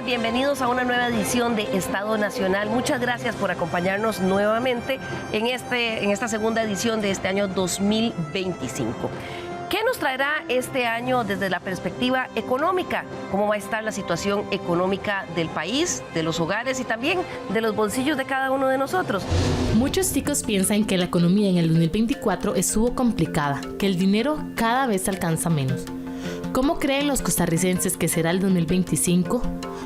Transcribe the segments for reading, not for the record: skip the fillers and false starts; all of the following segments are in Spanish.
días, bienvenidos a una nueva edición de Estado Nacional. Muchas gracias por acompañarnos nuevamente en esta segunda edición de este año 2025. ¿Qué nos traerá este año desde la perspectiva económica? ¿Cómo va a estar la situación económica del país, de los hogares y también de los bolsillos de cada uno de nosotros? Muchos ticos piensan que la economía en el 2024 estuvo complicada, que el dinero cada vez alcanza menos. ¿Cómo creen los costarricenses que será el 2025?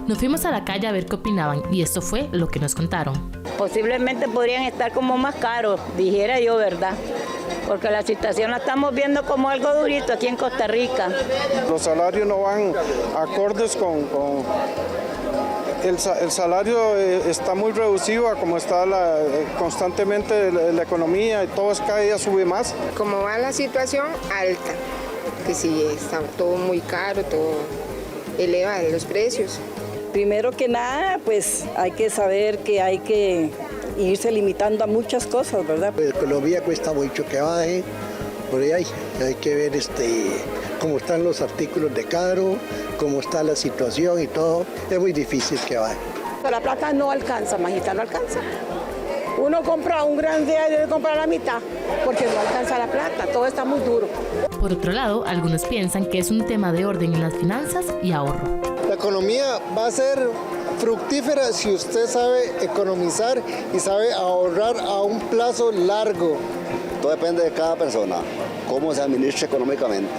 Nos fuimos a la calle a ver qué opinaban y esto fue lo que nos contaron. Posiblemente podrían estar como más caros, dijera yo, ¿verdad? Porque la situación la estamos viendo como algo durito aquí en Costa Rica. Los salarios no van acordes con el salario está muy reducido a como está constantemente la economía y todo cada día sube más. Como va la situación, alta, que sí está todo muy caro, todo eleva los precios. Primero que nada, pues hay que saber que hay que irse limitando a muchas cosas, ¿verdad? La economía cuesta mucho que baje, por ahí hay que ver cómo están los artículos de caro, cómo está la situación y todo, es muy difícil que baje. La plata no alcanza, majita, no alcanza. Uno compra un gran día y debe comprar la mitad, porque no alcanza la plata, todo está muy duro. Por otro lado, algunos piensan que es un tema de orden en las finanzas y ahorro. La economía va a ser fructífera si usted sabe economizar y sabe ahorrar a un plazo largo. Todo depende de cada persona, cómo se administra económicamente.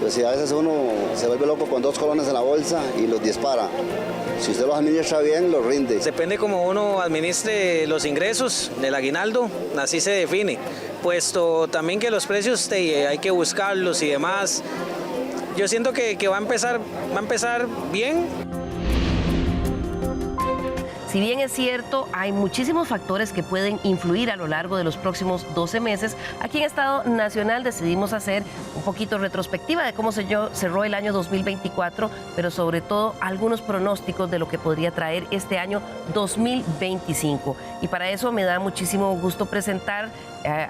Pues si a veces uno se vuelve loco con 2 colones en la bolsa y los dispara. Si usted los administra bien, los rinde. Depende cómo uno administre los ingresos del aguinaldo, así se define. Puesto también que los precios hay que buscarlos y demás. Yo siento que va a empezar bien. Si bien es cierto, hay muchísimos factores que pueden influir a lo largo de los próximos 12 meses, aquí en Estado Nacional decidimos hacer un poquito retrospectiva de cómo cerró el año 2024, pero sobre todo algunos pronósticos de lo que podría traer este año 2025. Y para eso me da muchísimo gusto presentar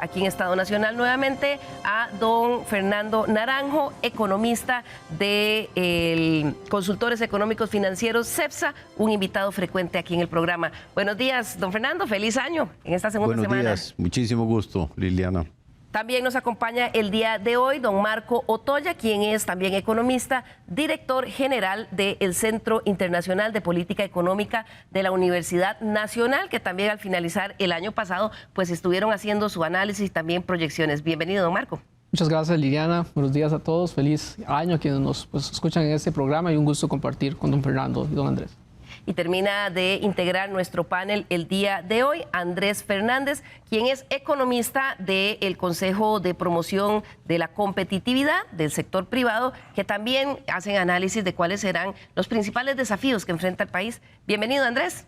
aquí en Estado Nacional nuevamente a don Fernando Naranjo, economista de Consultores Económicos Financieros CEPSA, un invitado frecuente aquí en el programa. Buenos días, don Fernando, feliz año en esta segunda semana. Buenos días, muchísimo gusto, Liliana. También nos acompaña el día de hoy don Marco Otoya, quien es también economista, director general del Centro Internacional de Política Económica de la Universidad Nacional, que también al finalizar el año pasado pues estuvieron haciendo su análisis y también proyecciones. Bienvenido, don Marco. Muchas gracias, Liliana. Buenos días a todos. Feliz año a quienes nos escuchan en este programa y un gusto compartir con don Fernando y don Andrés. Y termina de integrar nuestro panel el día de hoy Andrés Fernández, quien es economista del Consejo de Promoción de la Competitividad del sector privado, que también hacen análisis de cuáles serán los principales desafíos que enfrenta el país. Bienvenido, Andrés.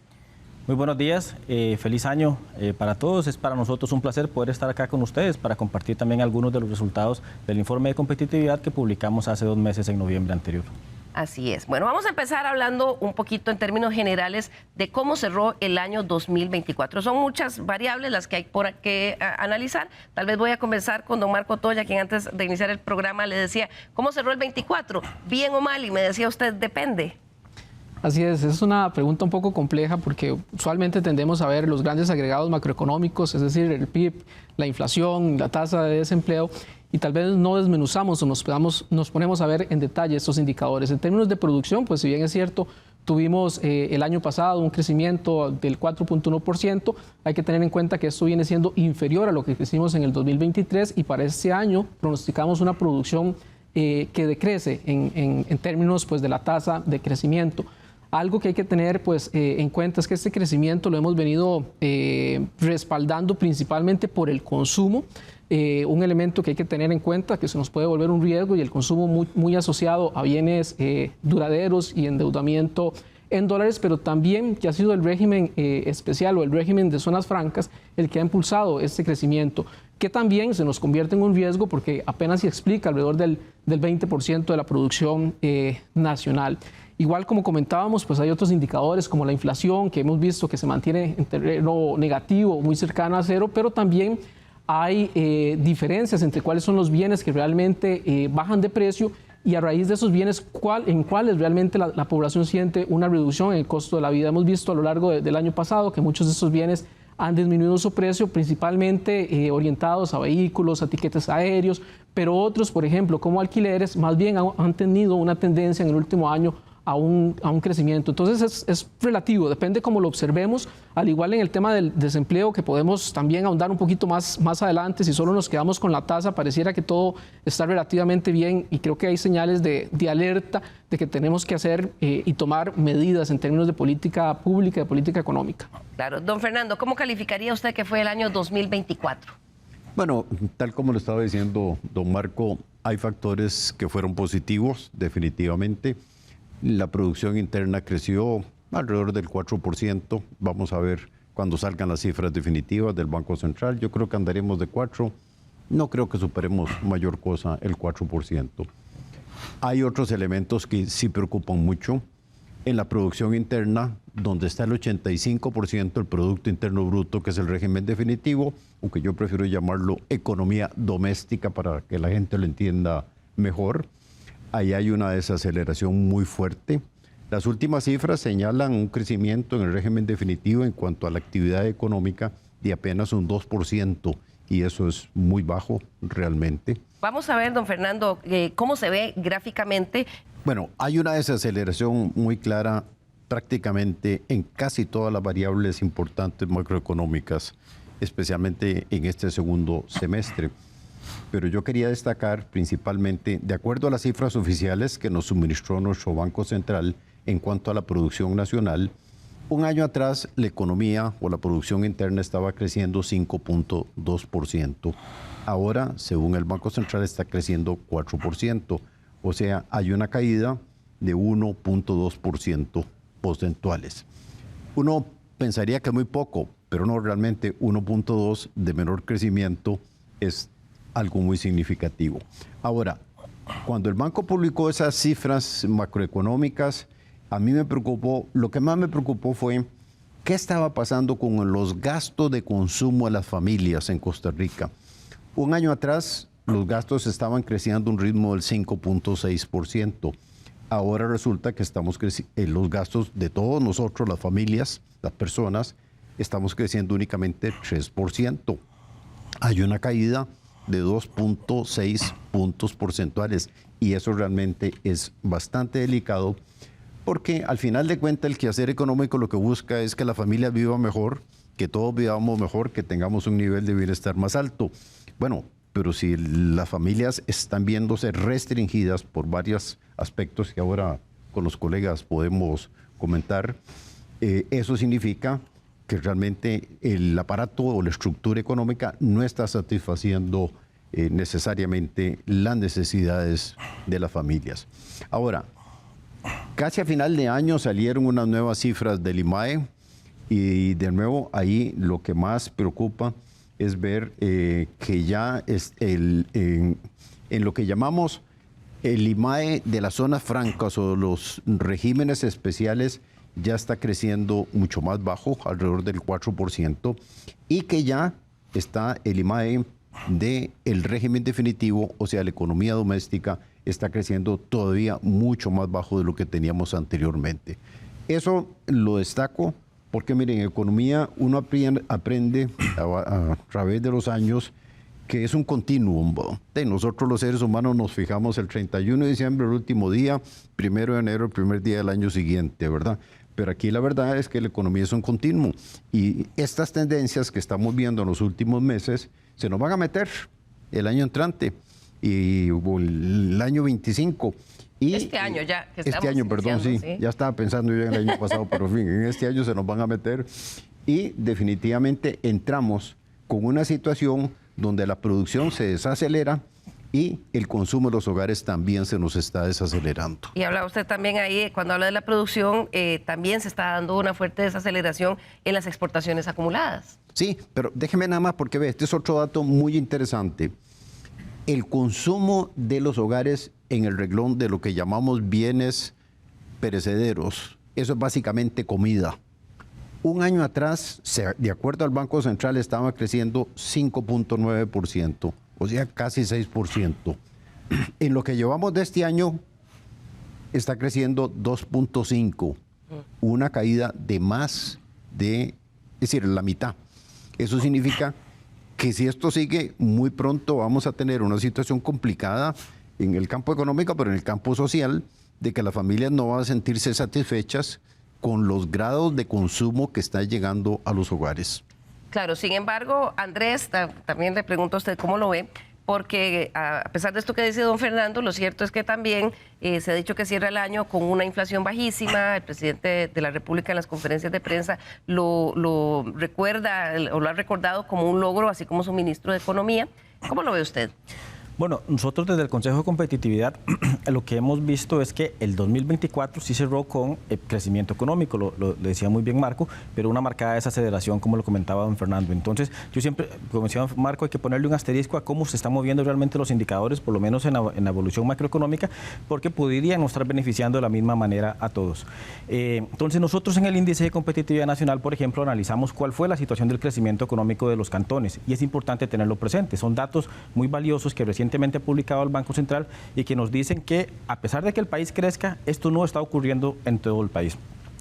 Muy buenos días, feliz año para todos. Es para nosotros un placer poder estar acá con ustedes para compartir también algunos de los resultados del informe de competitividad que publicamos hace 2 meses en noviembre anterior. Así es. Bueno, vamos a empezar hablando un poquito en términos generales de cómo cerró el año 2024. Son muchas variables las que hay por que analizar. Tal vez voy a comenzar con don Marco Otoya, quien antes de iniciar el programa le decía, ¿cómo cerró el 24? ¿Bien o mal? Y me decía usted, depende. Así es una pregunta un poco compleja porque usualmente tendemos a ver los grandes agregados macroeconómicos, es decir, el PIB, la inflación, la tasa de desempleo, y tal vez no desmenuzamos o nos ponemos a ver en detalle estos indicadores. En términos de producción, pues si bien es cierto, tuvimos el año pasado un crecimiento del 4.1%, hay que tener en cuenta que esto viene siendo inferior a lo que crecimos en el 2023 y para este año pronosticamos una producción que decrece en términos pues, de la tasa de crecimiento. Algo que hay que tener pues, en cuenta es que este crecimiento lo hemos venido respaldando principalmente por el consumo, un elemento que hay que tener en cuenta que se nos puede volver un riesgo y el consumo muy asociado a bienes duraderos y endeudamiento en dólares, pero también que ha sido el régimen especial o el régimen de zonas francas el que ha impulsado este crecimiento, que también se nos convierte en un riesgo porque apenas se explica alrededor del 20% de la producción nacional. Igual como comentábamos, pues hay otros indicadores como la inflación que hemos visto que se mantiene en terreno negativo, muy cercana a cero, pero también hay diferencias entre cuáles son los bienes que realmente bajan de precio y a raíz de esos bienes, en cuáles realmente la población siente una reducción en el costo de la vida. Hemos visto a lo largo del año pasado que muchos de esos bienes han disminuido su precio, principalmente orientados a vehículos, a tiquetes aéreos, pero otros, por ejemplo, como alquileres, más bien han tenido una tendencia en el último año a un crecimiento. Entonces es relativo, depende cómo lo observemos, al igual en el tema del desempleo, que podemos también ahondar un poquito más adelante. Si solo nos quedamos con la tasa, pareciera que todo está relativamente bien, y creo que hay señales de alerta de que tenemos que hacer y tomar medidas en términos de política pública, de política económica. Claro. Don Fernando, ¿cómo calificaría usted que fue el año 2024? Bueno, tal como lo estaba diciendo don Marco, hay factores que fueron positivos, definitivamente. La producción interna creció alrededor del 4%. Vamos a ver cuando salgan las cifras definitivas del Banco Central. Yo creo que andaremos de 4%. No creo que superemos mayor cosa el 4%. Hay otros elementos que sí preocupan mucho. En la producción interna, donde está el 85% del Producto Interno Bruto, que es el régimen definitivo, aunque yo prefiero llamarlo economía doméstica para que la gente lo entienda mejor. Ahí hay una desaceleración muy fuerte. Las últimas cifras señalan un crecimiento en el régimen definitivo en cuanto a la actividad económica de apenas un 2%, y eso es muy bajo realmente. Vamos a ver, don Fernando, cómo se ve gráficamente. Bueno, hay una desaceleración muy clara prácticamente en casi todas las variables importantes macroeconómicas, especialmente en este segundo semestre. Pero yo quería destacar principalmente, de acuerdo a las cifras oficiales que nos suministró nuestro Banco Central en cuanto a la producción nacional, un año atrás la economía o la producción interna estaba creciendo 5.2%. Ahora, según el Banco Central, está creciendo 4%. O sea, hay una caída de 1.2% porcentuales. Uno pensaría que muy poco, pero no, realmente 1.2 de menor crecimiento es algo muy significativo. Ahora, cuando el banco publicó esas cifras macroeconómicas, a mí me preocupó, lo que más me preocupó fue qué estaba pasando con los gastos de consumo de las familias en Costa Rica. Un año atrás, los gastos estaban creciendo a un ritmo del 5.6%. Ahora resulta que los gastos de todos nosotros, las familias, las personas, estamos creciendo únicamente 3%. Hay una caída de 2.6 puntos porcentuales, y eso realmente es bastante delicado, porque al final de cuentas el quehacer económico lo que busca es que la familia viva mejor, que todos vivamos mejor, que tengamos un nivel de bienestar más alto. Bueno, pero si las familias están viéndose restringidas por varios aspectos que ahora con los colegas podemos comentar, eso significa que realmente el aparato o la estructura económica no está satisfaciendo necesariamente las necesidades de las familias. Ahora, casi a final de año salieron unas nuevas cifras del IMAE, y de nuevo ahí lo que más preocupa es ver que ya es en lo que llamamos el IMAE de las zonas francas o los regímenes especiales, ya está creciendo mucho más bajo, alrededor del 4%, y que ya está el IMAE del régimen definitivo, o sea, la economía doméstica, está creciendo todavía mucho más bajo de lo que teníamos anteriormente. Eso lo destaco porque, miren, en economía uno aprende a través de los años que es un continuum. Nosotros los seres humanos nos fijamos el 31 de diciembre, el último día, 1 de enero, el primer día del año siguiente, ¿verdad? Pero aquí la verdad es que la economía es un continuum, y estas tendencias que estamos viendo en los últimos meses se nos van a meter el año entrante y el año 25. Y este año ya. Que este año, perdón, sí. Ya estaba pensando yo en el año pasado, pero en fin, en este año se nos van a meter, y definitivamente entramos con una situación donde la producción se desacelera y el consumo de los hogares también se nos está desacelerando. Y habla usted también ahí, cuando habla de la producción, también se está dando una fuerte desaceleración en las exportaciones acumuladas. Sí, pero déjeme nada más, porque ve, este es otro dato muy interesante. El consumo de los hogares en el renglón de lo que llamamos bienes perecederos, eso es básicamente comida. Un año atrás, de acuerdo al Banco Central, estaba creciendo 5.9%, o sea, casi 6%. En lo que llevamos de este año está creciendo 2.5, una caída de más de, es decir, la mitad. Eso significa que si esto sigue, muy pronto vamos a tener una situación complicada en el campo económico, pero en el campo social, de que las familias no van a sentirse satisfechas con los grados de consumo que está llegando a los hogares. Claro, sin embargo, Andrés, también le pregunto a usted cómo lo ve, porque a pesar de esto que dice don Fernando, lo cierto es que también se ha dicho que cierra el año con una inflación bajísima. El presidente de la República en las conferencias de prensa lo recuerda o lo ha recordado como un logro, así como su ministro de Economía. ¿Cómo lo ve usted? Bueno, nosotros desde el Consejo de Competitividad lo que hemos visto es que el 2024 sí cerró con crecimiento económico, lo decía muy bien Marco, pero una marcada desaceleración, como lo comentaba don Fernando. Entonces, yo siempre, como decía Marco, hay que ponerle un asterisco a cómo se están moviendo realmente los indicadores, por lo menos en la evolución macroeconómica, porque podrían no estar beneficiando de la misma manera a todos. Entonces, nosotros en el Índice de Competitividad Nacional, por ejemplo, analizamos cuál fue la situación del crecimiento económico de los cantones, y es importante tenerlo presente. Son datos muy valiosos que recientemente ha publicado el Banco Central y que nos dicen que a pesar de que el país crezca, esto no está ocurriendo en todo el país.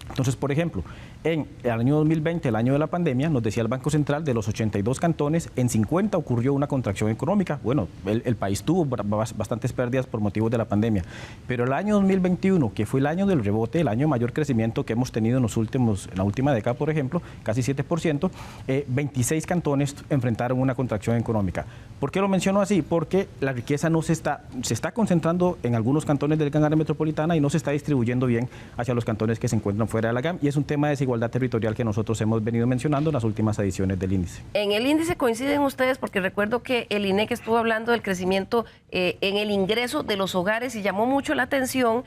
Entonces, por ejemplo, en el año 2020, el año de la pandemia, nos decía el Banco Central, de los 82 cantones, en 50 ocurrió una contracción económica. Bueno, el país tuvo bastantes pérdidas por motivos de la pandemia. Pero el año 2021, que fue el año del rebote, el año de mayor crecimiento que hemos tenido en la última década, por ejemplo, casi 7%, 26 cantones enfrentaron una contracción económica. ¿Por qué lo menciono así? Porque la riqueza no se está concentrando en algunos cantones del gran área metropolitana y no se está distribuyendo bien hacia los cantones que se encuentran fuera de la GAM, y es un tema de desigualdad territorial que nosotros hemos venido mencionando en las últimas ediciones del índice. En el índice coinciden ustedes, porque recuerdo que el INEC estuvo hablando del crecimiento en el ingreso de los hogares y llamó mucho la atención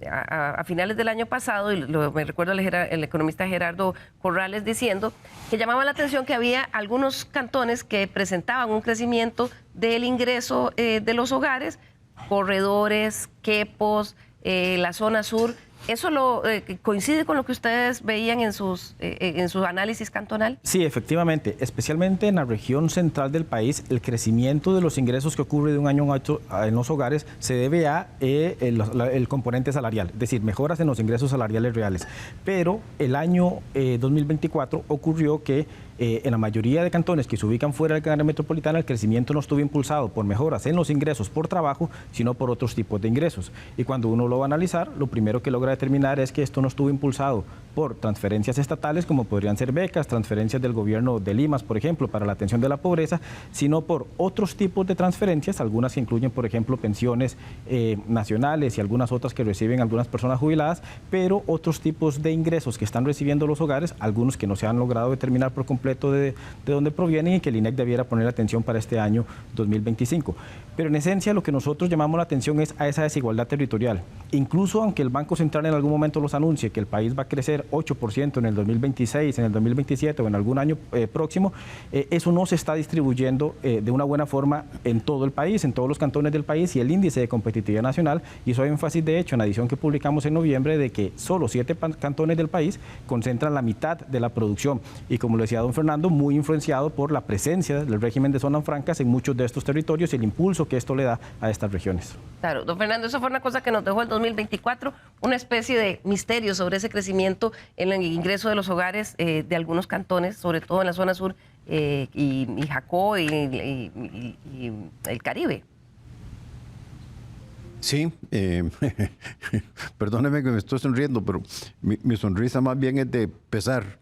a finales del año pasado, y me recuerdo el economista Gerardo Corrales diciendo que llamaba la atención que había algunos cantones que presentaban un crecimiento del ingreso de los hogares, Corredores, Quepos, la zona sur. ¿Eso coincide con lo que ustedes veían en su análisis cantonal? Sí, efectivamente. Especialmente en la región central del país, el crecimiento de los ingresos que ocurre de un año a otro en los hogares se debe a el componente salarial, es decir, mejoras en los ingresos salariales reales. Pero el año 2024 ocurrió que en la mayoría de cantones que se ubican fuera del área metropolitana, el crecimiento no estuvo impulsado por mejoras en los ingresos por trabajo, sino por otros tipos de ingresos. Y cuando uno lo va a analizar, lo primero que logra determinar es que esto no estuvo impulsado por transferencias estatales, como podrían ser becas, transferencias del gobierno de Limas, por ejemplo, para la atención de la pobreza, sino por otros tipos de transferencias, algunas que incluyen, por ejemplo, pensiones nacionales y algunas otras que reciben algunas personas jubiladas, pero otros tipos de ingresos que están recibiendo los hogares, algunos que no se han logrado determinar por completo de dónde provienen y que el INEC debiera poner atención para este año 2025. Pero en esencia lo que nosotros llamamos la atención es a esa desigualdad territorial. Incluso aunque el Banco Central en algún momento los anuncie que el país va a crecer 8% en el 2026, en el 2027 o en algún año próximo, eso no se está distribuyendo de una buena forma en todo el país, en todos los cantones del país, y el Índice de Competitividad Nacional hizo énfasis, de hecho, en la edición que publicamos en noviembre, de que solo 7 cantones del país concentran la mitad de la producción. Y como lo decía don Fernando, muy influenciado por la presencia del régimen de zonas francas en muchos de estos territorios y el impulso que esto le da a estas regiones. Claro, don Fernando, eso fue una cosa que nos dejó el 2024, una especie de misterio sobre ese crecimiento en el ingreso de los hogares de algunos cantones, sobre todo en la zona sur y Jacó y el Caribe. Sí, perdóneme que me estoy sonriendo, pero mi sonrisa más bien es de pesar,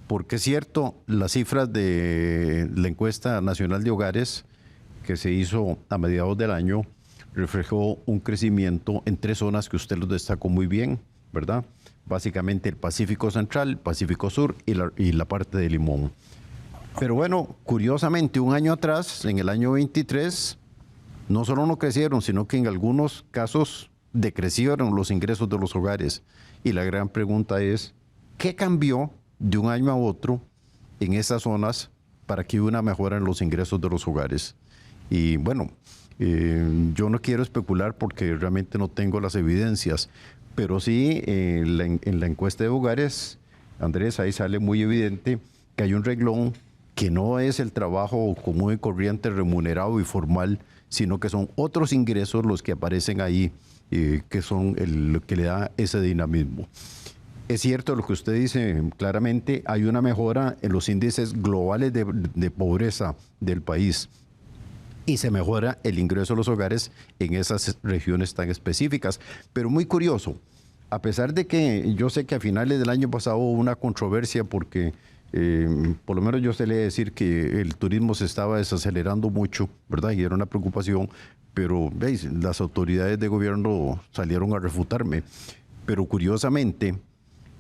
porque es cierto, las cifras de la encuesta nacional de hogares que se hizo a mediados del año reflejó un crecimiento en 3 zonas que usted los destacó muy bien, ¿verdad? Básicamente el Pacífico Central, el Pacífico Sur y la parte de Limón. Pero bueno, curiosamente, un año atrás, en el año 23, no solo no crecieron, sino que en algunos casos decrecieron los ingresos de los hogares. Y la gran pregunta es, ¿qué cambió de un año a otro en esas zonas para que hubiera una mejora en los ingresos de los hogares? Y bueno, yo no quiero especular porque realmente no tengo las evidencias, pero sí en la encuesta de hogares, Andrés, ahí sale muy evidente que hay un renglón que no es el trabajo común y corriente remunerado y formal, sino que son otros ingresos los que aparecen ahí, que son lo que le da ese dinamismo. Es cierto lo que usted dice claramente, hay una mejora en los índices globales de pobreza del país y se mejora el ingreso a los hogares en esas regiones tan específicas. Pero muy curioso, a pesar de que yo sé que a finales del año pasado hubo una controversia porque por lo menos yo sé decir que el turismo se estaba desacelerando mucho, ¿verdad? Y era una preocupación, pero ¿veis? Las autoridades de gobierno salieron a refutarme. Pero curiosamente,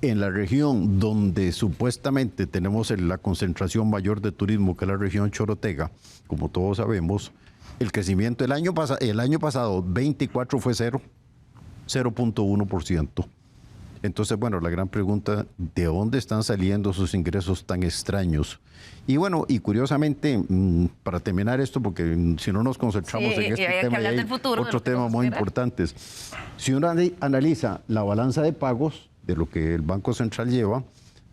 en la región donde supuestamente tenemos la concentración mayor de turismo, que es la región chorotega, como todos sabemos, el crecimiento el año pasado 24 fue 0.1%. Entonces, bueno, la gran pregunta, ¿de dónde están saliendo esos ingresos tan extraños? Y bueno, y curiosamente, para terminar esto, porque si no nos concentramos en este tema, y hay otro tema muy importante. Si uno analiza la balanza de pagos de lo que el Banco Central lleva,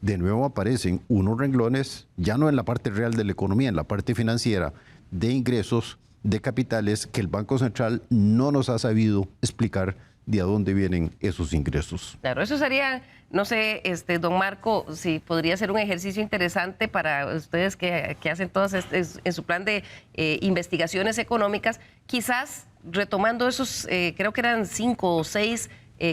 de nuevo aparecen unos renglones, ya no en la parte real de la economía, en la parte financiera, de ingresos, de capitales, que el Banco Central no nos ha sabido explicar de a dónde vienen esos ingresos. Claro, eso sería, no sé, don Marco, si podría ser un ejercicio interesante para ustedes que hacen todas en su plan de investigaciones económicas, quizás retomando esos, creo que eran 5 o 6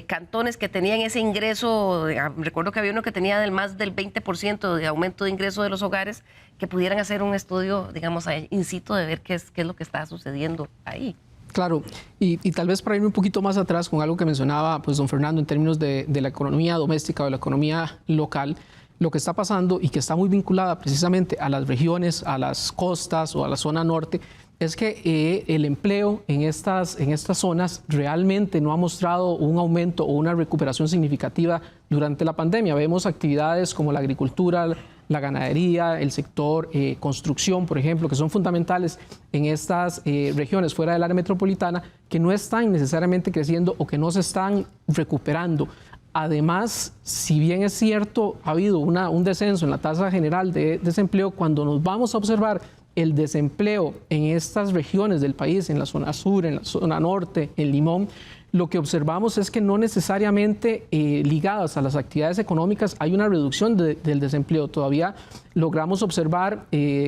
cantones que tenían ese ingreso, recuerdo que había uno que tenía más del 20% de aumento de ingreso de los hogares, que pudieran hacer un estudio, digamos, in situ de ver qué es lo que está sucediendo ahí. Claro, y tal vez para irme un poquito más atrás con algo que mencionaba pues don Fernando en términos de la economía doméstica o de la economía local, lo que está pasando y que está muy vinculada precisamente a las regiones, a las costas o a la zona norte, es que el empleo en estas zonas realmente no ha mostrado un aumento o una recuperación significativa durante la pandemia. Vemos actividades como la agricultura, la ganadería, el sector construcción, por ejemplo, que son fundamentales en estas regiones fuera del área metropolitana, que no están necesariamente creciendo o que no se están recuperando. Además, si bien es cierto, ha habido un descenso en la tasa general de desempleo, cuando nos vamos a observar el desempleo en estas regiones del país, en la zona sur, en la zona norte, en Limón, lo que observamos es que no necesariamente ligadas a las actividades económicas hay una reducción del desempleo. Todavía logramos observar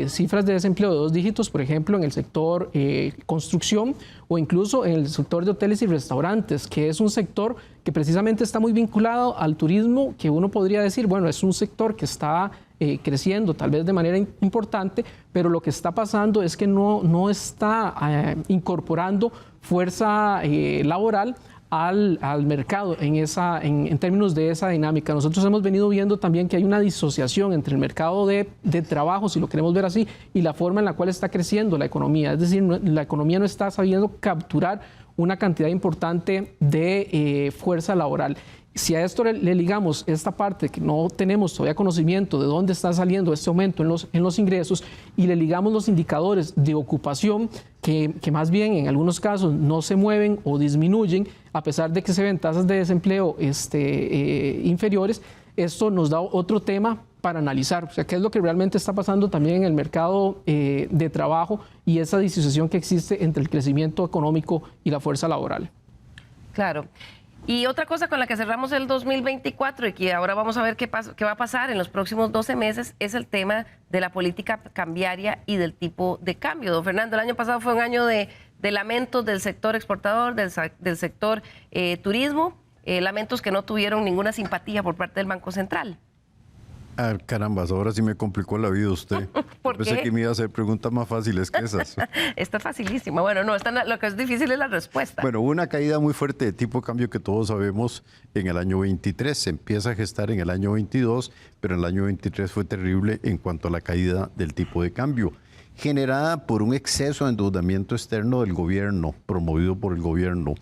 cifras de desempleo de 2 dígitos, por ejemplo, en el sector construcción o incluso en el sector de hoteles y restaurantes, que es un sector que precisamente está muy vinculado al turismo, que uno podría decir, bueno, es un sector que está creciendo tal vez de manera importante, pero lo que está pasando es que no está incorporando fuerza laboral al mercado en términos de esa dinámica. Nosotros hemos venido viendo también que hay una disociación entre el mercado de trabajo, si lo queremos ver así, y la forma en la cual está creciendo la economía. Es decir, la economía no está sabiendo capturar una cantidad importante de fuerza laboral. Si a esto le ligamos esta parte que no tenemos todavía conocimiento de dónde está saliendo este aumento en los ingresos y le ligamos los indicadores de ocupación que más bien en algunos casos no se mueven o disminuyen a pesar de que se ven tasas de desempleo inferiores, esto nos da otro tema para analizar, o sea, qué es lo que realmente está pasando también en el mercado de trabajo y esa disociación que existe entre el crecimiento económico y la fuerza laboral. Claro. Y otra cosa con la que cerramos el 2024 y que ahora vamos a ver qué va a pasar en los próximos 12 meses es el tema de la política cambiaria y del tipo de cambio. Don Fernando, el año pasado fue un año de lamentos del sector exportador, del sector turismo, lamentos que no tuvieron ninguna simpatía por parte del Banco Central. Ah, carambas, ahora sí me complicó la vida usted. Pensé que me iba a hacer preguntas más fáciles que esas. Está facilísima. Bueno, no, lo que es difícil es la respuesta. Bueno, hubo una caída muy fuerte de tipo de cambio que todos sabemos en el año 23. Se empieza a gestar en el año 22, pero en el año 23 fue terrible en cuanto a la caída del tipo de cambio, generada por un exceso de endeudamiento externo del gobierno, promovido por el gobierno,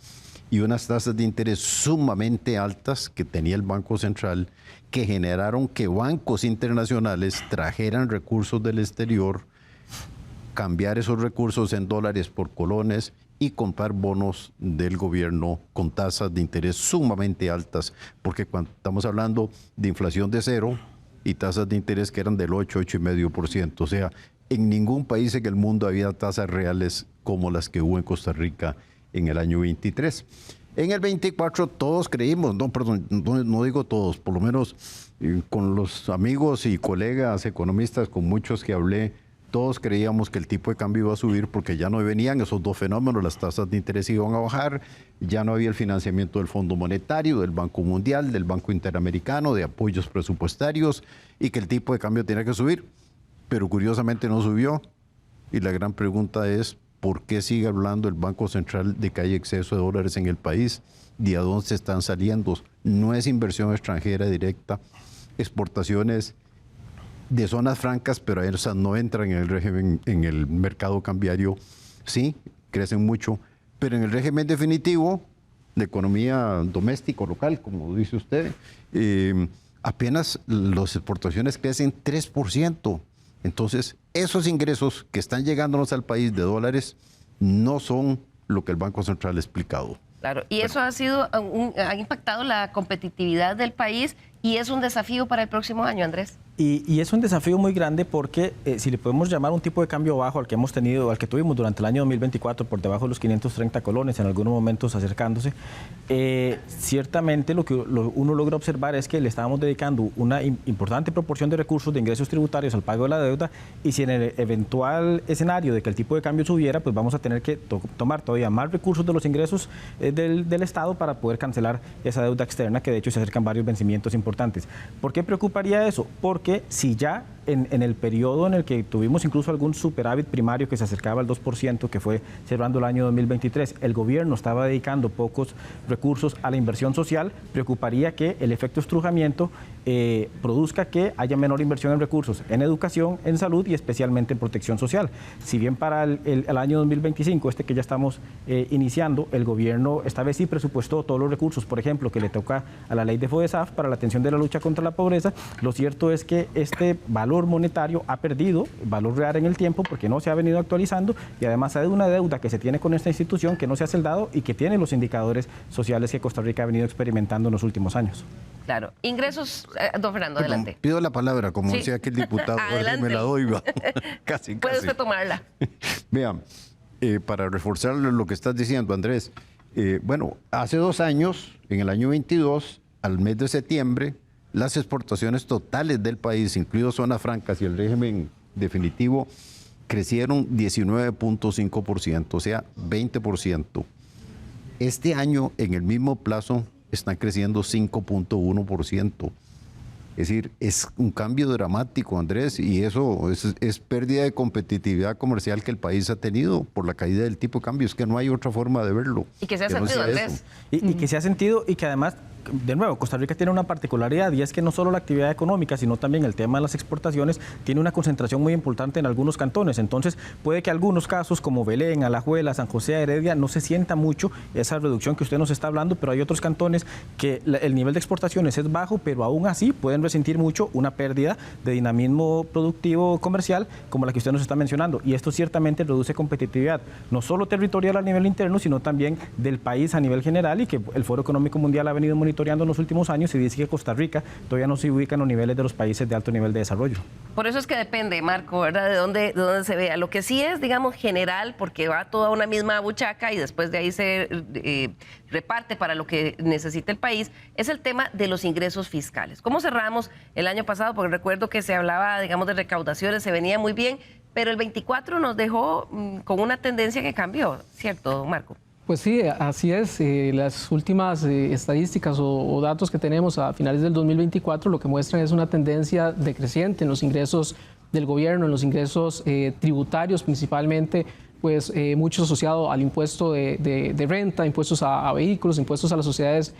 y unas tasas de interés sumamente altas que tenía el Banco Central, que generaron que bancos internacionales trajeran recursos del exterior, cambiar esos recursos en dólares por colones y comprar bonos del gobierno con tasas de interés sumamente altas, porque cuando estamos hablando de inflación de 0, y tasas de interés que eran del 8, 8,5%. O sea, en ningún país en el mundo había tasas reales como las que hubo en Costa Rica en el año 23. En el 24 todos creímos, no digo todos, por lo menos con los amigos y colegas economistas, con muchos que hablé, todos creíamos que el tipo de cambio iba a subir porque ya no venían esos dos fenómenos, las tasas de interés iban a bajar, ya no había el financiamiento del Fondo Monetario, del Banco Mundial, del Banco Interamericano, de apoyos presupuestarios y que el tipo de cambio tenía que subir. Pero curiosamente no subió y la gran pregunta es, ¿por qué sigue hablando el Banco Central de que hay exceso de dólares en el país? ¿De a dónde se están saliendo? No es inversión extranjera directa, exportaciones de zonas francas, pero esas no entran en el régimen, en el mercado cambiario. Sí, crecen mucho, pero en el régimen definitivo, de economía doméstica o local, como dice usted, apenas las exportaciones crecen 3%. Entonces, esos ingresos que están llegándonos al país de dólares no son lo que el Banco Central ha explicado. Claro, y eso ha impactado la competitividad del país y es un desafío para el próximo año, Andrés. Y es un desafío muy grande porque si le podemos llamar un tipo de cambio bajo al que hemos tenido, al que tuvimos durante el año 2024 por debajo de los 530 colones, en algunos momentos acercándose, ciertamente lo que uno logra observar es que le estábamos dedicando una importante proporción de recursos de ingresos tributarios al pago de la deuda y si en el eventual escenario de que el tipo de cambio subiera, pues vamos a tener que tomar todavía más recursos de los ingresos del Estado para poder cancelar esa deuda externa, que de hecho se acercan varios vencimientos importantes. ¿Por qué preocuparía eso? Porque si ya en el periodo en el que tuvimos incluso algún superávit primario que se acercaba al 2%, que fue cerrando el año 2023, el gobierno estaba dedicando pocos recursos a la inversión social, preocuparía que el efecto estrujamiento produzca que haya menor inversión en recursos, en educación, en salud y especialmente en protección social. Si bien para el año 2025, que ya estamos iniciando, el gobierno esta vez sí presupuestó todos los recursos, por ejemplo, que le toca a la ley de FODESAF para la atención de la lucha contra la pobreza, lo cierto es que este valor monetario ha perdido valor real en el tiempo porque no se ha venido actualizando y además hay una deuda que se tiene con esta institución que no se ha saldado y que tiene los indicadores sociales que Costa Rica ha venido experimentando en los últimos años. Claro. Ingresos, don Fernando, adelante. Pido la palabra, como decía aquel diputado, me la doy, va. Casi. Puede usted tomarla. Vean, para reforzar lo que estás diciendo, Andrés, bueno, hace 2 años, en el año 22, al mes de septiembre, las exportaciones totales del país, incluidos zonas francas y el régimen definitivo, crecieron 19.5%, o sea, 20%. Este año, en el mismo plazo, están creciendo 5.1%. Es decir, es un cambio dramático, Andrés, y eso es pérdida de competitividad comercial que el país ha tenido por la caída del tipo de cambio. Es que no hay otra forma de verlo. Y que se ha sentido, Andrés. Y que se ha sentido y que además, de nuevo, Costa Rica tiene una particularidad y es que no solo la actividad económica, sino también el tema de las exportaciones tiene una concentración muy importante en algunos cantones. Entonces, puede que algunos casos como Belén, Alajuela, San José, Heredia, no se sienta mucho esa reducción que usted nos está hablando, pero hay otros cantones que el nivel de exportaciones es bajo, pero aún así pueden resentir mucho una pérdida de dinamismo productivo comercial como la que usted nos está mencionando. Y esto ciertamente reduce competitividad, no solo territorial a nivel interno, sino también del país a nivel general y que el Foro Económico Mundial ha venido monitoreando en los últimos años y dice que Costa Rica todavía no se ubica en los niveles de los países de alto nivel de desarrollo. Por eso es que depende, Marco, ¿verdad? De dónde se vea. Lo que sí es, digamos, general, porque va toda una misma buchaca y después de ahí se reparte para lo que necesita el país, es el tema de los ingresos fiscales. ¿Cómo cerramos el año pasado? Porque recuerdo que se hablaba, digamos, de recaudaciones, se venía muy bien, pero el 24 nos dejó con una tendencia que cambió, ¿cierto, Marco? Pues sí, así es. Las últimas estadísticas o datos que tenemos a finales del 2024 lo que muestran es una tendencia decreciente en los ingresos del gobierno, en los ingresos tributarios principalmente, pues mucho asociado al impuesto de renta, impuestos a vehículos, impuestos a las sociedades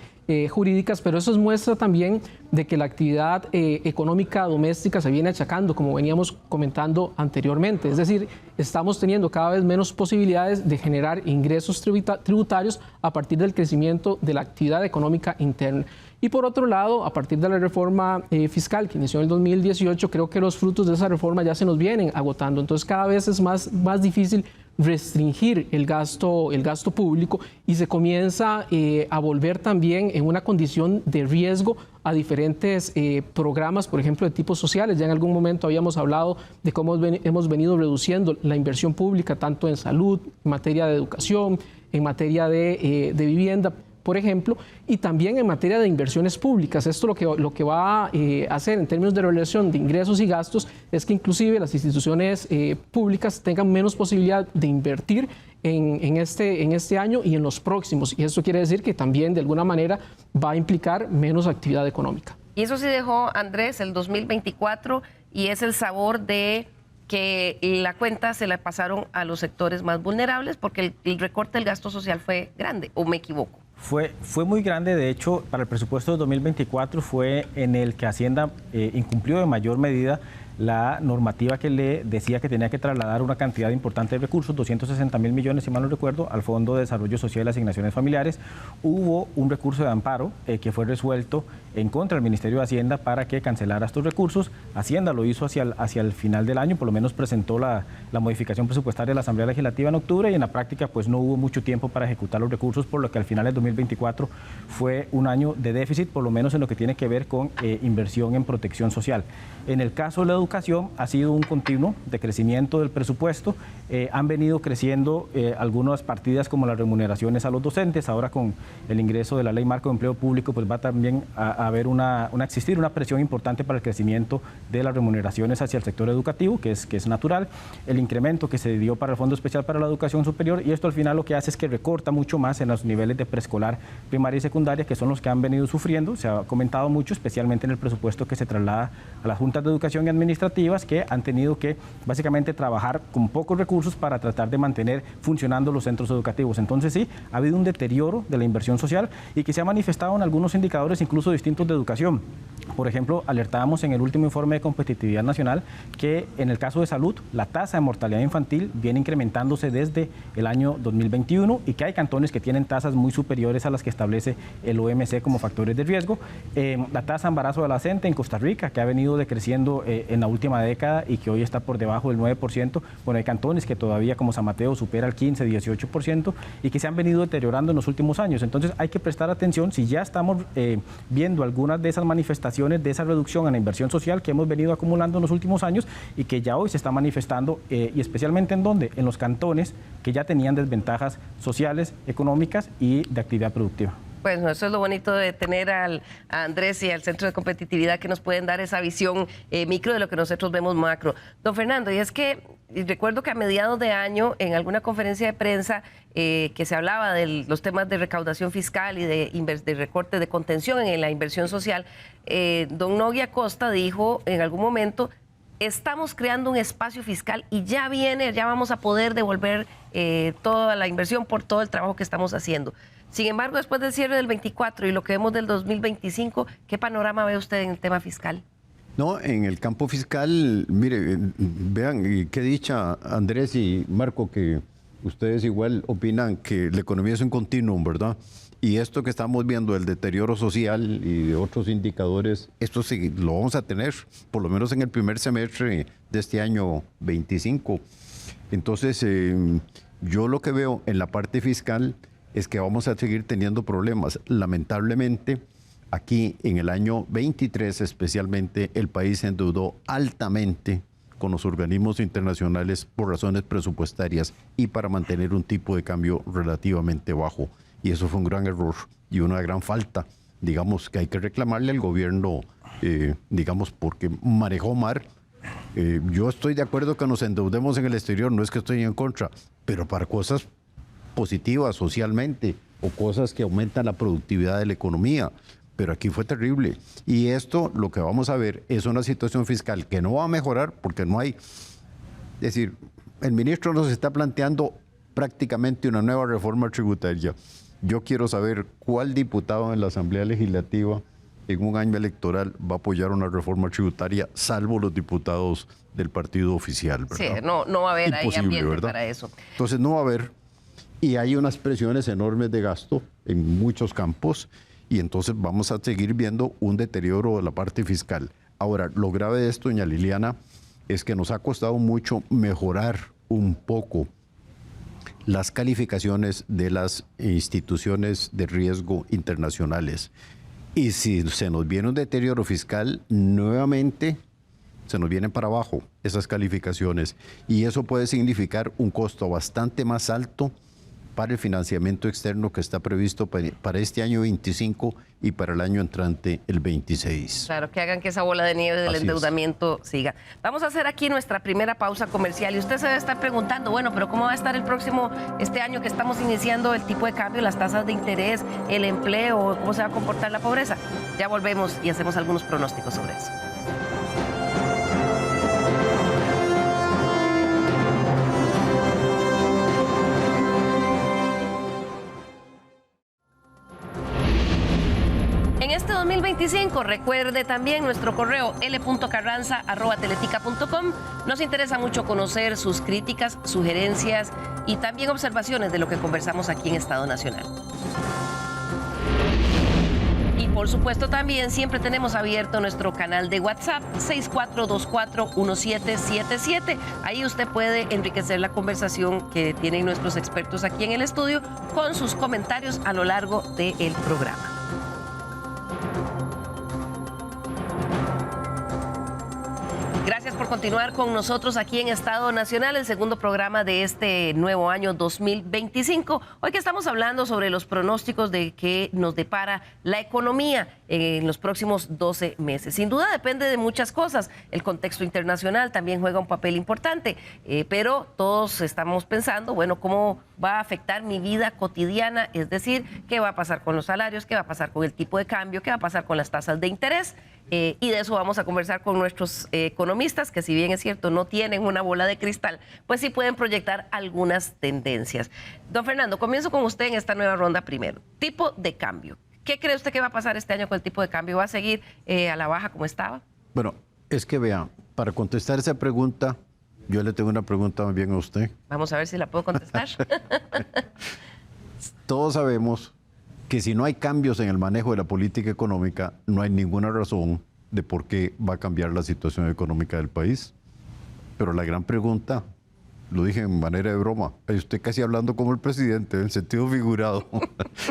jurídicas, pero eso es muestra también de que la actividad económica doméstica se viene achacando, como veníamos comentando anteriormente. Es decir, estamos teniendo cada vez menos posibilidades de generar ingresos tributarios a partir del crecimiento de la actividad económica interna. Y por otro lado, a partir de la reforma fiscal que inició en el 2018, creo que los frutos de esa reforma ya se nos vienen agotando. Entonces cada vez es más difícil restringir el gasto público y se comienza a volver también en una condición de riesgo a diferentes programas, por ejemplo, de tipos sociales. Ya en algún momento habíamos hablado de cómo hemos venido reduciendo la inversión pública, tanto en salud, en materia de educación, en materia de vivienda, por ejemplo, y también en materia de inversiones públicas. Esto lo que va a hacer en términos de relación de ingresos y gastos es que inclusive las instituciones públicas tengan menos posibilidad de invertir en este año y en los próximos. Y eso quiere decir que también de alguna manera va a implicar menos actividad económica. Y eso sí dejó, Andrés, el 2024 y es el sabor de que la cuenta se la pasaron a los sectores más vulnerables porque el recorte del gasto social fue grande, ¿o me equivoco? Fue muy grande, de hecho, para el presupuesto de 2024 fue en el que Hacienda incumplió de mayor medida la normativa que le decía que tenía que trasladar una cantidad importante de recursos, 260.000 millones, si mal no recuerdo, al Fondo de Desarrollo Social y Asignaciones Familiares. Hubo un recurso de amparo que fue resuelto en contra del Ministerio de Hacienda para que cancelara estos recursos. Hacienda lo hizo hacia el final del año, por lo menos presentó la modificación presupuestaria de la Asamblea Legislativa en octubre y en la práctica pues no hubo mucho tiempo para ejecutar los recursos, por lo que al final del 2024 fue un año de déficit, por lo menos en lo que tiene que ver con inversión en protección social. En el caso de la educación ha sido un continuo de crecimiento del presupuesto. Han venido creciendo algunas partidas como las remuneraciones a los docentes. Ahora con el ingreso de la Ley Marco de Empleo Público pues va también a haber existir una presión importante para el crecimiento de las remuneraciones hacia el sector educativo, que es natural. El incremento que se dio para el Fondo Especial para la Educación Superior, y esto al final lo que hace es que recorta mucho más en los niveles de preescolar, primaria y secundaria, que son los que han venido sufriendo. Se ha comentado mucho, especialmente en el presupuesto que se traslada a las juntas de educación y administrativas, que han tenido que básicamente trabajar con pocos recursos para tratar de mantener funcionando los centros educativos. Entonces sí, ha habido un deterioro de la inversión social y que se ha manifestado en algunos indicadores incluso distintos de educación. Por ejemplo, alertábamos en el último informe de competitividad nacional que en el caso de salud la tasa de mortalidad infantil viene incrementándose desde el año 2021 y que hay cantones que tienen tasas muy superiores a las que establece el OMC como factores de riesgo. La tasa de embarazo adolescente en Costa Rica, que ha venido decreciendo en la última década y que hoy está por debajo del 9%, bueno, hay cantones que todavía como San Mateo supera el 15, 18% y que se han venido deteriorando en los últimos años. Entonces hay que prestar atención si ya estamos viendo algunas de esas manifestaciones de esa reducción en la inversión social que hemos venido acumulando en los últimos años y que ya hoy se está manifestando, y especialmente ¿en dónde? En los cantones que ya tenían desventajas sociales, económicas y de actividad productiva. Bueno, eso es lo bonito de tener a Andrés y al Centro de Competitividad, que nos pueden dar esa visión micro de lo que nosotros vemos macro. Don Fernando, y es que recuerdo que a mediados de año, en alguna conferencia de prensa, que se hablaba de los temas de recaudación fiscal y de recorte de contención en la inversión social, don Nogui Acosta dijo en algún momento: estamos creando un espacio fiscal y ya vamos a poder devolver toda la inversión por todo el trabajo que estamos haciendo. Sin embargo, después del cierre del 24 y lo que vemos del 2025, ¿qué panorama ve usted en el tema fiscal? No, en el campo fiscal, mire, vean, y qué dicha, Andrés y Marco, que ustedes igual opinan que la economía es un continuum, ¿verdad? Y esto que estamos viendo, el deterioro social y de otros indicadores, esto sí lo vamos a tener, por lo menos en el primer semestre de este año 25. Entonces, yo lo que veo en la parte fiscal es que vamos a seguir teniendo problemas. Lamentablemente, aquí en el año 23 especialmente, el país se endeudó altamente con los organismos internacionales por razones presupuestarias y para mantener un tipo de cambio relativamente bajo. Y eso fue un gran error y una gran falta, digamos, que hay que reclamarle al gobierno, digamos, porque manejó mal. Yo estoy de acuerdo que nos endeudemos en el exterior, no es que estoy en contra, pero para cosas positivas socialmente o cosas que aumentan la productividad de la economía. Pero aquí fue terrible. Y esto, lo que vamos a ver, es una situación fiscal que no va a mejorar porque no hay... Es decir, el ministro nos está planteando prácticamente una nueva reforma tributaria. Yo quiero saber cuál diputado en la Asamblea Legislativa en un año electoral va a apoyar una reforma tributaria, salvo los diputados del partido oficial, ¿verdad? Sí, no va a haber ahí ambiente, ¿verdad?, para eso. Entonces no va a haber, y hay unas presiones enormes de gasto en muchos campos, y entonces vamos a seguir viendo un deterioro de la parte fiscal. Ahora, lo grave de esto, doña Liliana, es que nos ha costado mucho mejorar un poco las calificaciones de las instituciones de riesgo internacionales. Y si se nos viene un deterioro fiscal, nuevamente se nos vienen para abajo esas calificaciones. Y eso puede significar un costo bastante más alto para el financiamiento externo que está previsto para este año 25 y para el año entrante, el 26. Claro, que hagan que esa bola de nieve del endeudamiento siga. Vamos a hacer aquí nuestra primera pausa comercial y usted se debe estar preguntando, bueno, pero ¿cómo va a estar este año que estamos iniciando, el tipo de cambio, las tasas de interés, el empleo, cómo se va a comportar la pobreza? Ya volvemos y hacemos algunos pronósticos sobre eso. En este 2025, recuerde también nuestro correo l.carranza@teletica.com. Nos interesa mucho conocer sus críticas, sugerencias y también observaciones de lo que conversamos aquí en Estado Nacional. Y por supuesto también siempre tenemos abierto nuestro canal de WhatsApp 64241777. Ahí usted puede enriquecer la conversación que tienen nuestros expertos aquí en el estudio con sus comentarios a lo largo del programa. Gracias por continuar con nosotros aquí en Estado Nacional, el segundo programa de este nuevo año 2025. Hoy que estamos hablando sobre los pronósticos de qué nos depara la economía en los próximos 12 meses. Sin duda depende de muchas cosas. El contexto internacional también juega un papel importante, pero todos estamos pensando, bueno, ¿cómo va a afectar mi vida cotidiana? Es decir, ¿qué va a pasar con los salarios? ¿Qué va a pasar con el tipo de cambio? ¿Qué va a pasar con las tasas de interés? Y de eso vamos a conversar con nuestros economistas, que si bien es cierto no tienen una bola de cristal, pues sí pueden proyectar algunas tendencias. Don Fernando, comienzo con usted en esta nueva ronda primero. Tipo de cambio. ¿Qué cree usted que va a pasar este año con el tipo de cambio? ¿Va a seguir a la baja como estaba? Bueno, es que vea, para contestar esa pregunta, yo le tengo una pregunta más bien a usted. Vamos a ver si la puedo contestar. Todos sabemos que si no hay cambios en el manejo de la política económica, no hay ninguna razón de por qué va a cambiar la situación económica del país. Pero la gran pregunta, lo dije en manera de broma, usted casi hablando como el presidente, en sentido figurado,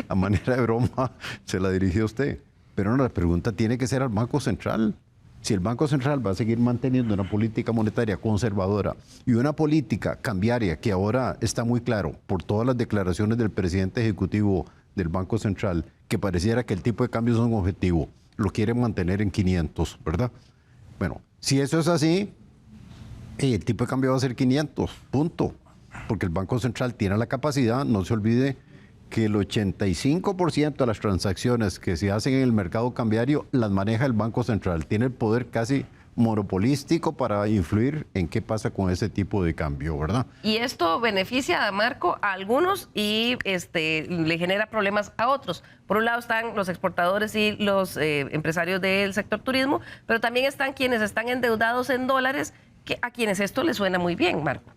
a manera de broma se la dirigió usted. Pero no, la pregunta tiene que ser al Banco Central. Si el Banco Central va a seguir manteniendo una política monetaria conservadora y una política cambiaria, que ahora está muy claro por todas las declaraciones del presidente ejecutivo del Banco Central, que pareciera que el tipo de cambio es un objetivo, lo quieren mantener en 500, ¿verdad? Bueno, si eso es así, el tipo de cambio va a ser 500, punto. Porque el Banco Central tiene la capacidad, no se olvide que el 85% de las transacciones que se hacen en el mercado cambiario las maneja el Banco Central. Tiene el poder casi monopolístico para influir en qué pasa con ese tipo de cambio, ¿verdad? Y esto beneficia, Marco, a algunos y le genera problemas a otros. Por un lado están los exportadores y los empresarios del sector turismo, pero también están quienes están endeudados en dólares, a quienes esto les suena muy bien, Marco.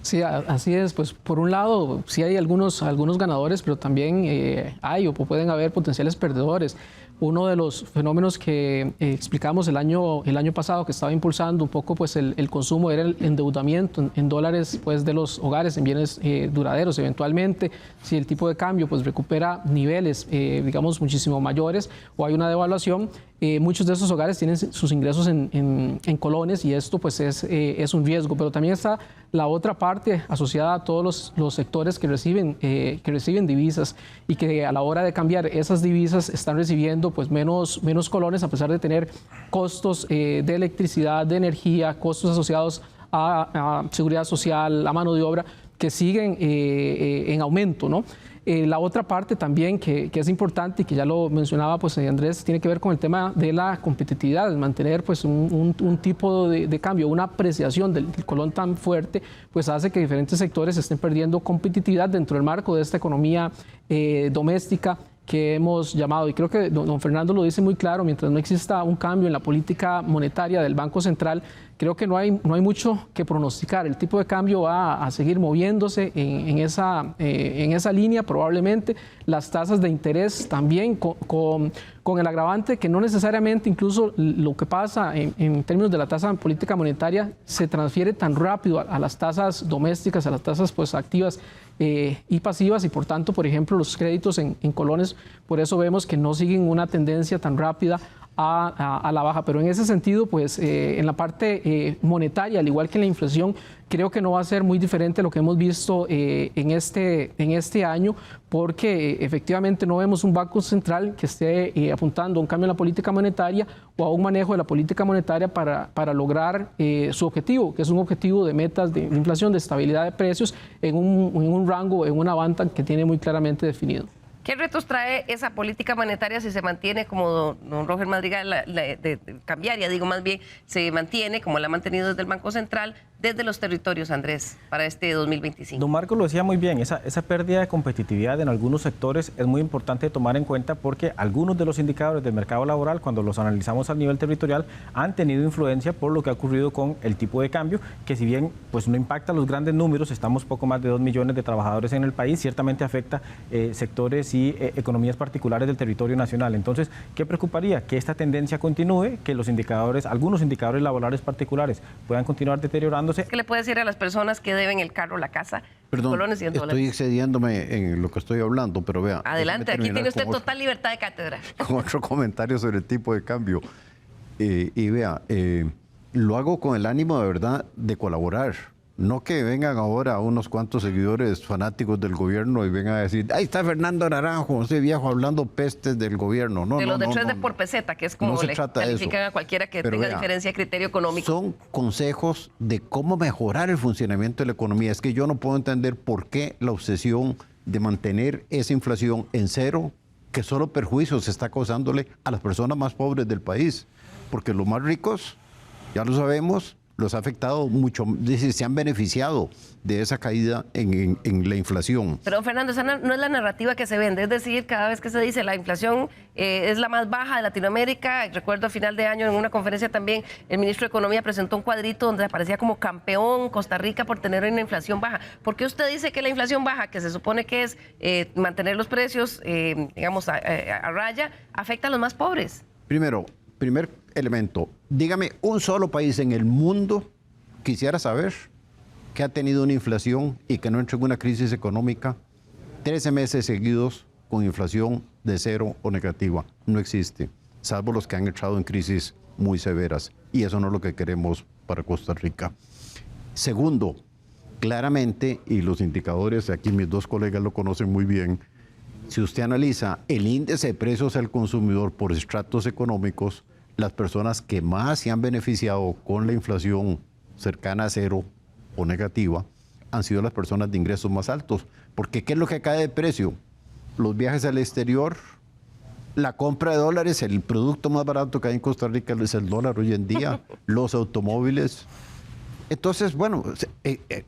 Sí, así es. Pues por un lado, sí hay algunos ganadores, pero también hay o pueden haber potenciales perdedores. Uno de los fenómenos que explicamos el año pasado que estaba impulsando un poco pues el consumo era el endeudamiento en dólares pues de los hogares en bienes duraderos. Eventualmente, si el tipo de cambio pues recupera niveles digamos muchísimo mayores o hay una devaluación, muchos de esos hogares tienen sus ingresos en colones y esto pues es un riesgo. Pero también está la otra parte asociada a todos los sectores que reciben divisas y que a la hora de cambiar esas divisas están recibiendo pues menos colones a pesar de tener costos de electricidad, de energía, costos asociados a seguridad social, a mano de obra que siguen en aumento, ¿no? La otra parte también que es importante y que ya lo mencionaba pues Andrés, tiene que ver con el tema de la competitividad, el mantener pues un tipo de cambio, una apreciación del colón tan fuerte, pues hace que diferentes sectores estén perdiendo competitividad dentro del marco de esta economía doméstica que hemos llamado, y creo que don Fernando lo dice muy claro, mientras no exista un cambio en la política monetaria del Banco Central, creo que no hay mucho que pronosticar. El tipo de cambio va a seguir moviéndose en esa línea probablemente. Las tasas de interés también con el agravante que no necesariamente incluso lo que pasa en términos de la tasa política monetaria se transfiere tan rápido a las tasas domésticas, a las tasas pues activas y pasivas, y por tanto, por ejemplo, los créditos en colones, por eso vemos que no siguen una tendencia tan rápida a la baja. Pero en ese sentido, pues en la parte monetaria, al igual que en la inflación, creo que no va a ser muy diferente a lo que hemos visto en este año, porque efectivamente no vemos un Banco Central que esté apuntando a un cambio en la política monetaria o a un manejo de la política monetaria para lograr su objetivo, que es un objetivo de metas de inflación, de estabilidad de precios en un rango, en una banda que tiene muy claramente definido. ¿Qué retos trae esa política monetaria si se mantiene, como don Roger Madrigal, de cambiaria, digo más bien, se mantiene como la ha mantenido desde el Banco Central, desde los territorios, Andrés, para este 2025? Don Marco lo decía muy bien, esa pérdida de competitividad en algunos sectores es muy importante tomar en cuenta, porque algunos de los indicadores del mercado laboral, cuando los analizamos a nivel territorial, han tenido influencia por lo que ha ocurrido con el tipo de cambio, que si bien pues no impacta los grandes números, estamos poco más de 2 millones de trabajadores en el país, ciertamente afecta sectores y economías particulares del territorio nacional. Entonces, ¿qué preocuparía? Que esta tendencia continúe, que los indicadores, algunos indicadores laborales particulares puedan continuar deteriorándose. ¿Qué le puede decir a las personas que deben el carro, la casa, Perdón, colones y en dólares? estoy excediéndome en lo que estoy hablando, pero vea. Adelante, aquí tiene usted total libertad de cátedra. Con otro comentario sobre el tipo de cambio. Y vea, lo hago con el ánimo de verdad de colaborar. No que vengan ahora unos cuantos seguidores fanáticos del gobierno y vengan a decir, ahí está Fernando Naranjo, ese viejo hablando pestes del gobierno. No, de los de 3 no, por peseta, que es como le califican a cualquiera que tenga diferencia de criterio económico. Son consejos de cómo mejorar el funcionamiento de la economía. Es que yo no puedo entender por qué la obsesión de mantener esa inflación en cero, que solo perjuicios está causándole a las personas más pobres del país. Porque los más ricos, ya lo sabemos, los ha afectado mucho, se han beneficiado de esa caída en la inflación. Pero, Fernando, esa no es la narrativa que se vende, es decir, cada vez que se dice la inflación es la más baja de Latinoamérica. Recuerdo a final de año en una conferencia también el ministro de Economía presentó un cuadrito donde aparecía como campeón Costa Rica por tener una inflación baja. ¿Por qué usted dice que la inflación baja, que se supone que es mantener los precios, digamos, a raya, afecta a los más pobres? Primer elemento, dígame un solo país en el mundo, quisiera saber, que ha tenido una inflación y que no entró en una crisis económica 13 meses seguidos con inflación de cero o negativa. No existe, salvo los que han entrado en crisis muy severas, y eso no es lo que queremos para Costa Rica. Segundo, claramente, y los indicadores, aquí mis dos colegas lo conocen muy bien, si usted analiza el índice de precios al consumidor por estratos económicos, las personas que más se han beneficiado con la inflación cercana a cero o negativa han sido las personas de ingresos más altos. Porque ¿qué es lo que cae de precio? Los viajes al exterior, la compra de dólares, el producto más barato que hay en Costa Rica es el dólar hoy en día, los automóviles. Entonces, bueno,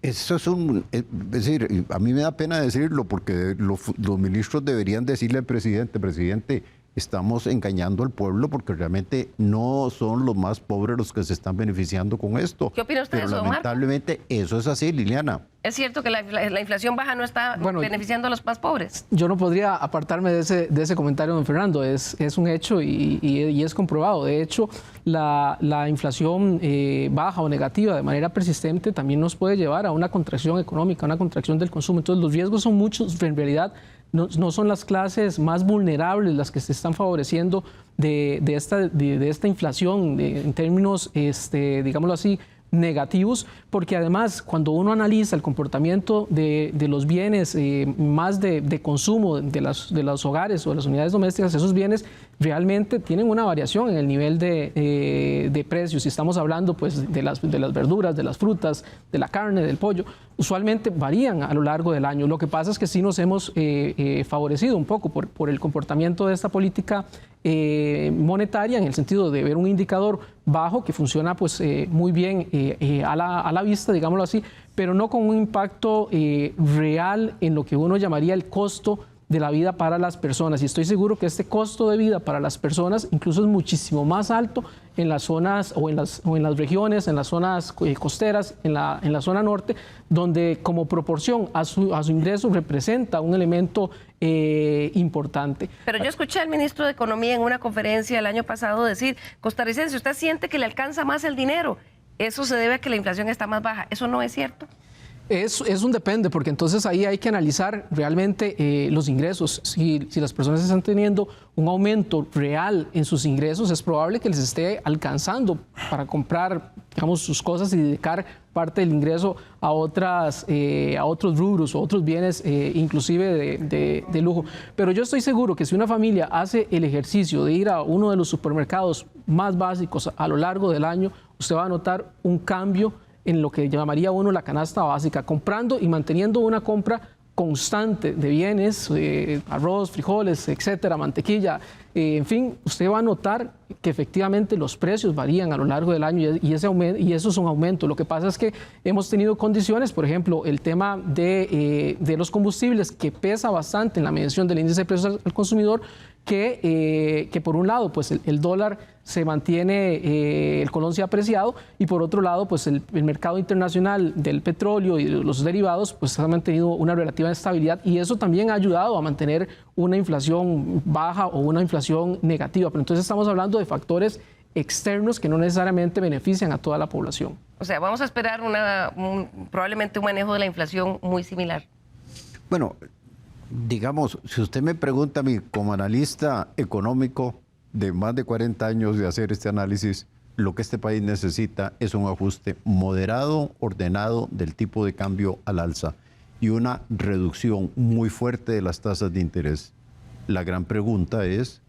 eso es es decir, a mí me da pena decirlo porque los ministros deberían decirle al presidente, estamos engañando al pueblo porque realmente no son los más pobres los que se están beneficiando con esto. ¿Qué opina usted de eso, lamentablemente, eso es así, Liliana. ¿Es cierto que la inflación baja no está beneficiando a los más pobres? Yo no podría apartarme de ese comentario, don Fernando. Es un hecho y es comprobado. De hecho, la inflación baja o negativa de manera persistente también nos puede llevar a una contracción económica, una contracción del consumo. Entonces, los riesgos son muchos. En realidad, no son las clases más vulnerables las que se están favoreciendo de esta inflación en términos, digámoslo así, negativos, porque además cuando uno analiza el comportamiento de los bienes más de consumo de los hogares o de las unidades domésticas, esos bienes realmente tienen una variación en el nivel de precios. Si estamos hablando pues, de las verduras, de las frutas, de la carne, del pollo, usualmente varían a lo largo del año. Lo que pasa es que sí nos hemos favorecido un poco por el comportamiento de esta política monetaria, en el sentido de ver un indicador bajo que funciona pues, muy bien a la vista, digámoslo así, pero no con un impacto real en lo que uno llamaría el costo de la vida para las personas. Y estoy seguro que este costo de vida para las personas incluso es muchísimo más alto en las zonas o en las regiones, en las zonas costeras, en la zona norte, donde como proporción a su ingreso representa un elemento importante. Pero yo escuché al ministro de Economía en una conferencia el año pasado decir, costarricense, usted siente que le alcanza más el dinero. Eso se debe a que la inflación está más baja. ¿Eso no es cierto? Es un depende, porque entonces ahí hay que analizar realmente los ingresos. Si las personas están teniendo un aumento real en sus ingresos, es probable que les esté alcanzando para comprar, digamos, sus cosas y dedicar parte del ingreso a otros rubros o otros bienes, inclusive de lujo. Pero yo estoy seguro que si una familia hace el ejercicio de ir a uno de los supermercados más básicos a lo largo del año, usted va a notar un cambio en lo que llamaría uno la canasta básica, comprando y manteniendo una compra constante de bienes, arroz, frijoles, etcétera, mantequilla, en fin, usted va a notar que efectivamente los precios varían a lo largo del año y eso es un aumento. Lo que pasa es que hemos tenido condiciones, por ejemplo, el tema de los combustibles, que pesa bastante en la medición del índice de precios al consumidor, que por un lado pues el dólar se mantiene, el colón se ha apreciado, y por otro lado pues el mercado internacional del petróleo y de los derivados pues ha mantenido una relativa estabilidad, y eso también ha ayudado a mantener una inflación baja o una inflación negativa. Pero entonces estamos hablando de factores externos que no necesariamente benefician a toda la población. O sea, vamos a esperar probablemente un manejo de la inflación muy similar. Bueno, digamos, si usted me pregunta a mí como analista económico de más de 40 años de hacer este análisis, lo que este país necesita es un ajuste moderado, ordenado del tipo de cambio al alza y una reducción muy fuerte de las tasas de interés. La gran pregunta es,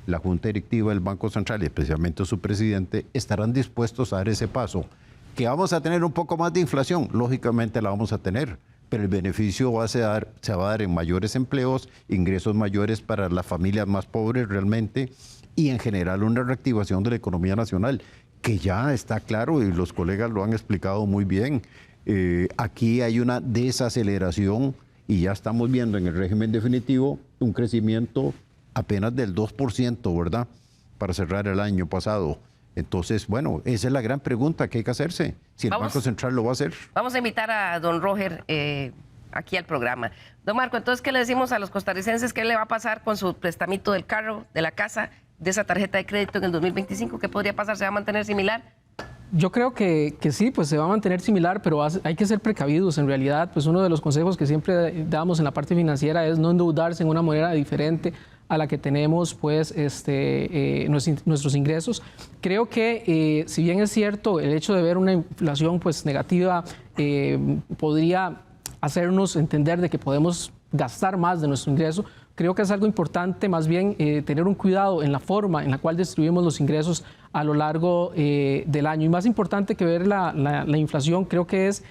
¿la Junta Directiva del Banco Central y especialmente su presidente estarán dispuestos a dar ese paso? ¿Que vamos a tener un poco más de inflación? Lógicamente la vamos a tener, pero el beneficio se va a dar en mayores empleos, ingresos mayores para las familias más pobres realmente, y en general una reactivación de la economía nacional, que ya está claro y los colegas lo han explicado muy bien. Aquí hay una desaceleración y ya estamos viendo en el régimen definitivo un crecimiento apenas del 2%, ¿verdad? Para cerrar el año pasado. Entonces, bueno, esa es la gran pregunta que hay que hacerse, si el Banco Central lo va a hacer. Vamos a invitar a don Roger aquí al programa. Don Marco, entonces, ¿qué le decimos a los costarricenses? ¿Qué le va a pasar con su prestamito del carro, de la casa, de esa tarjeta de crédito en el 2025? ¿Qué podría pasar? ¿Se va a mantener similar? Yo creo que sí, pues se va a mantener similar, pero hay que ser precavidos. En realidad, pues uno de los consejos que siempre damos en la parte financiera es no endeudarse en una manera diferente a la que tenemos pues nuestros ingresos. Creo que si bien es cierto el hecho de ver una inflación pues negativa podría hacernos entender de que podemos gastar más de nuestro ingreso, creo que es algo importante más bien tener un cuidado en la forma en la cual distribuimos los ingresos a lo largo del año. Y más importante que ver la inflación, creo que es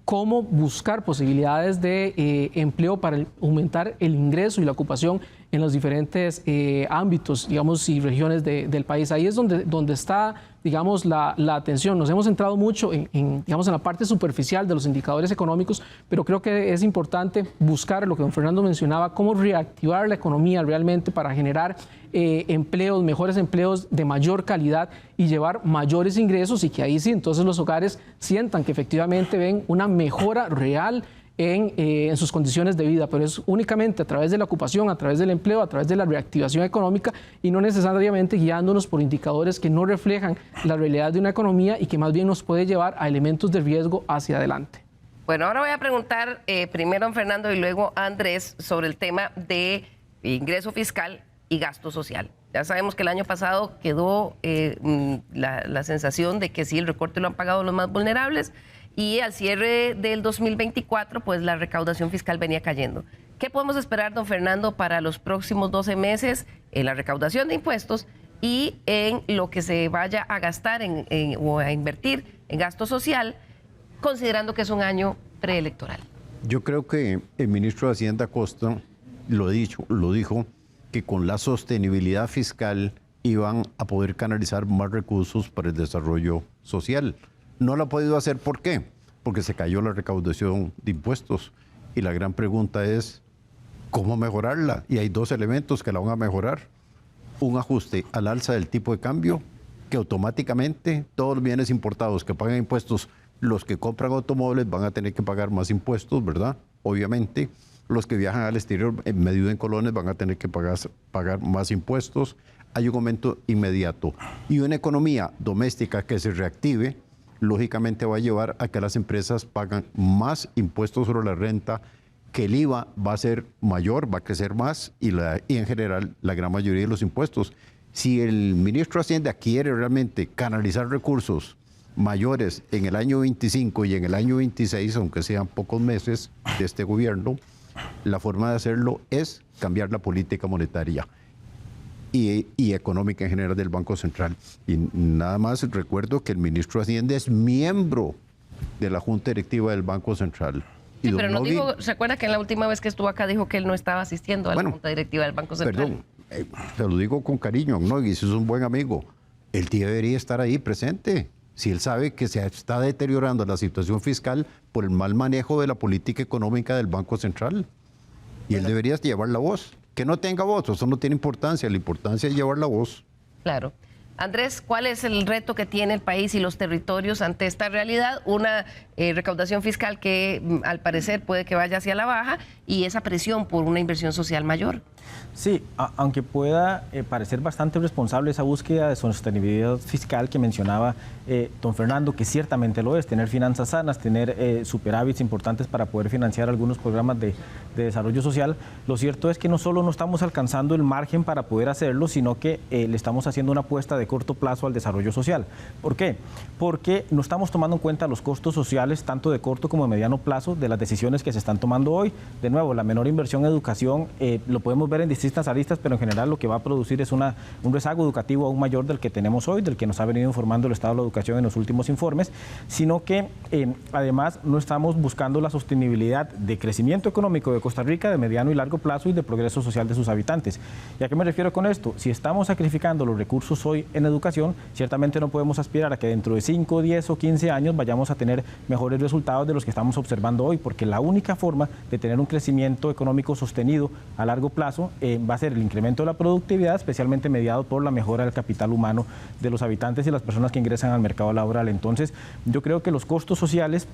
cómo buscar posibilidades de empleo para aumentar el ingreso y la ocupación en los diferentes ámbitos, digamos, y regiones del país. Ahí es donde está, digamos, la atención. Nos hemos centrado mucho digamos, en la parte superficial de los indicadores económicos, pero creo que es importante buscar lo que don Fernando mencionaba, cómo reactivar la economía realmente para generar empleos, mejores empleos de mayor calidad y llevar mayores ingresos, y que ahí sí, entonces los hogares sientan que efectivamente ven una mejora real en sus condiciones de vida, pero es únicamente a través de la ocupación, a través del empleo, a través de la reactivación económica, y no necesariamente guiándonos por indicadores que no reflejan la realidad de una economía y que más bien nos puede llevar a elementos de riesgo hacia adelante. Bueno, ahora voy a preguntar primero a don Fernando y luego a Andrés sobre el tema de ingreso fiscal y gasto social. Ya sabemos que el año pasado quedó la sensación de que sí, el recorte lo han pagado los más vulnerables, y al cierre del 2024, pues la recaudación fiscal venía cayendo. ¿Qué podemos esperar, don Fernando, para los próximos 12 meses en la recaudación de impuestos y en lo que se vaya a gastar o a invertir en gasto social, considerando que es un año preelectoral? Yo creo que el ministro de Hacienda Costa lo dijo, que con la sostenibilidad fiscal iban a poder canalizar más recursos para el desarrollo social. No lo ha podido hacer, ¿por qué? Porque se cayó la recaudación de impuestos. Y la gran pregunta es, ¿cómo mejorarla? Y hay dos elementos que la van a mejorar. Un ajuste al alza del tipo de cambio, que automáticamente todos los bienes importados que pagan impuestos, los que compran automóviles van a tener que pagar más impuestos, ¿verdad? Obviamente, los que viajan al exterior medido en colones van a tener que pagar más impuestos. Hay un aumento inmediato. Y una economía doméstica que se reactive, lógicamente va a llevar a que las empresas pagan más impuestos sobre la renta, que el IVA va a ser mayor, va a crecer más y en general la gran mayoría de los impuestos. Si el ministro de Hacienda quiere realmente canalizar recursos mayores en el año 25 y en el año 26, aunque sean pocos meses de este gobierno, la forma de hacerlo es cambiar la política monetaria y económica en general del Banco Central. Y nada más recuerdo que el ministro de Hacienda es miembro de la Junta Directiva del Banco Central. Sí, pero no dijo, ¿se acuerda que la última vez que estuvo acá dijo que él no estaba asistiendo a la Junta Directiva del Banco Central? Perdón, se lo digo con cariño, ¿no? Y si es un buen amigo, él debería estar ahí presente. Si él sabe que se está deteriorando la situación fiscal por el mal manejo de la política económica del Banco Central. Y él debería llevar la voz. Que no tenga voz, eso no tiene importancia. La importancia es llevar la voz. Claro. Andrés, ¿cuál es el reto que tiene el país y los territorios ante esta realidad? Una recaudación fiscal que al parecer puede que vaya hacia la baja y esa presión por una inversión social mayor. Sí, aunque pueda parecer bastante responsable esa búsqueda de sostenibilidad fiscal que mencionaba don Fernando, que ciertamente lo es, tener finanzas sanas, tener superávits importantes para poder financiar algunos programas de desarrollo social, lo cierto es que no solo no estamos alcanzando el margen para poder hacerlo, sino que le estamos haciendo una apuesta de corto plazo al desarrollo social. ¿Por qué? Porque no estamos tomando en cuenta los costos sociales, tanto de corto como de mediano plazo, de las decisiones que se están tomando hoy. De nuevo, la menor inversión en educación lo podemos ver en distintas aristas, pero en general lo que va a producir es un rezago educativo aún mayor del que tenemos hoy, del que nos ha venido informando el Estado de la Educación en los últimos informes, sino que además no estamos buscando la sostenibilidad de crecimiento económico de Costa Rica de mediano y largo plazo y de progreso social de sus habitantes. ¿Y a qué me refiero con esto? Si estamos sacrificando los recursos hoy en educación, ciertamente no podemos aspirar a que dentro de 5, 10 o 15 años vayamos a tener mejores resultados de los que estamos observando hoy, porque la única forma de tener un crecimiento económico sostenido a largo plazo va a ser el incremento de la productividad, especialmente mediado por la mejora del capital humano de los habitantes y las personas que ingresan al mercado laboral. Entonces, yo creo que los costos sociales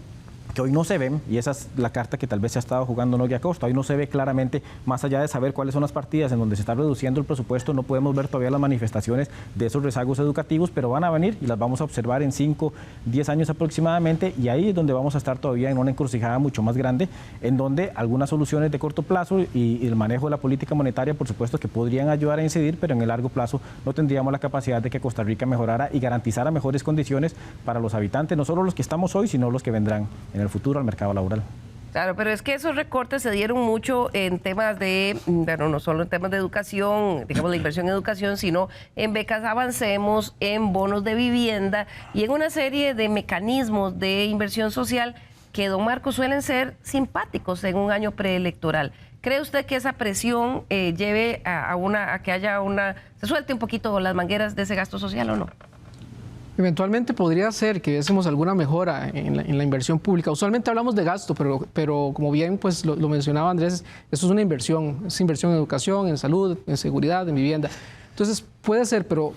que hoy no se ven, y esa es la carta que tal vez se ha estado jugando Nogui Acosta, hoy no se ve claramente, más allá de saber cuáles son las partidas en donde se está reduciendo el presupuesto, no podemos ver todavía las manifestaciones de esos rezagos educativos, pero van a venir y las vamos a observar en 5, 10 años aproximadamente, y ahí es donde vamos a estar todavía en una encrucijada mucho más grande, en donde algunas soluciones de corto plazo y el manejo de la política monetaria, por supuesto, que podrían ayudar a incidir, pero en el largo plazo no tendríamos la capacidad de que Costa Rica mejorara y garantizara mejores condiciones para los habitantes, no solo los que estamos hoy, sino los que vendrán en el futuro al mercado laboral. Claro, pero es que esos recortes se dieron mucho en temas de, bueno, no solo en temas de educación, digamos de inversión en educación, sino en becas Avancemos, en bonos de vivienda y en una serie de mecanismos de inversión social que, don Marcos, suelen ser simpáticos en un año preelectoral. ¿Cree usted que esa presión lleve a que haya se suelte un poquito las mangueras de ese gasto social o no? Eventualmente podría ser que viésemos alguna mejora en la inversión pública. Usualmente hablamos de gasto, pero como bien pues lo mencionaba Andrés, eso es una inversión. Es inversión en educación, en salud, en seguridad, en vivienda. Entonces puede ser, pero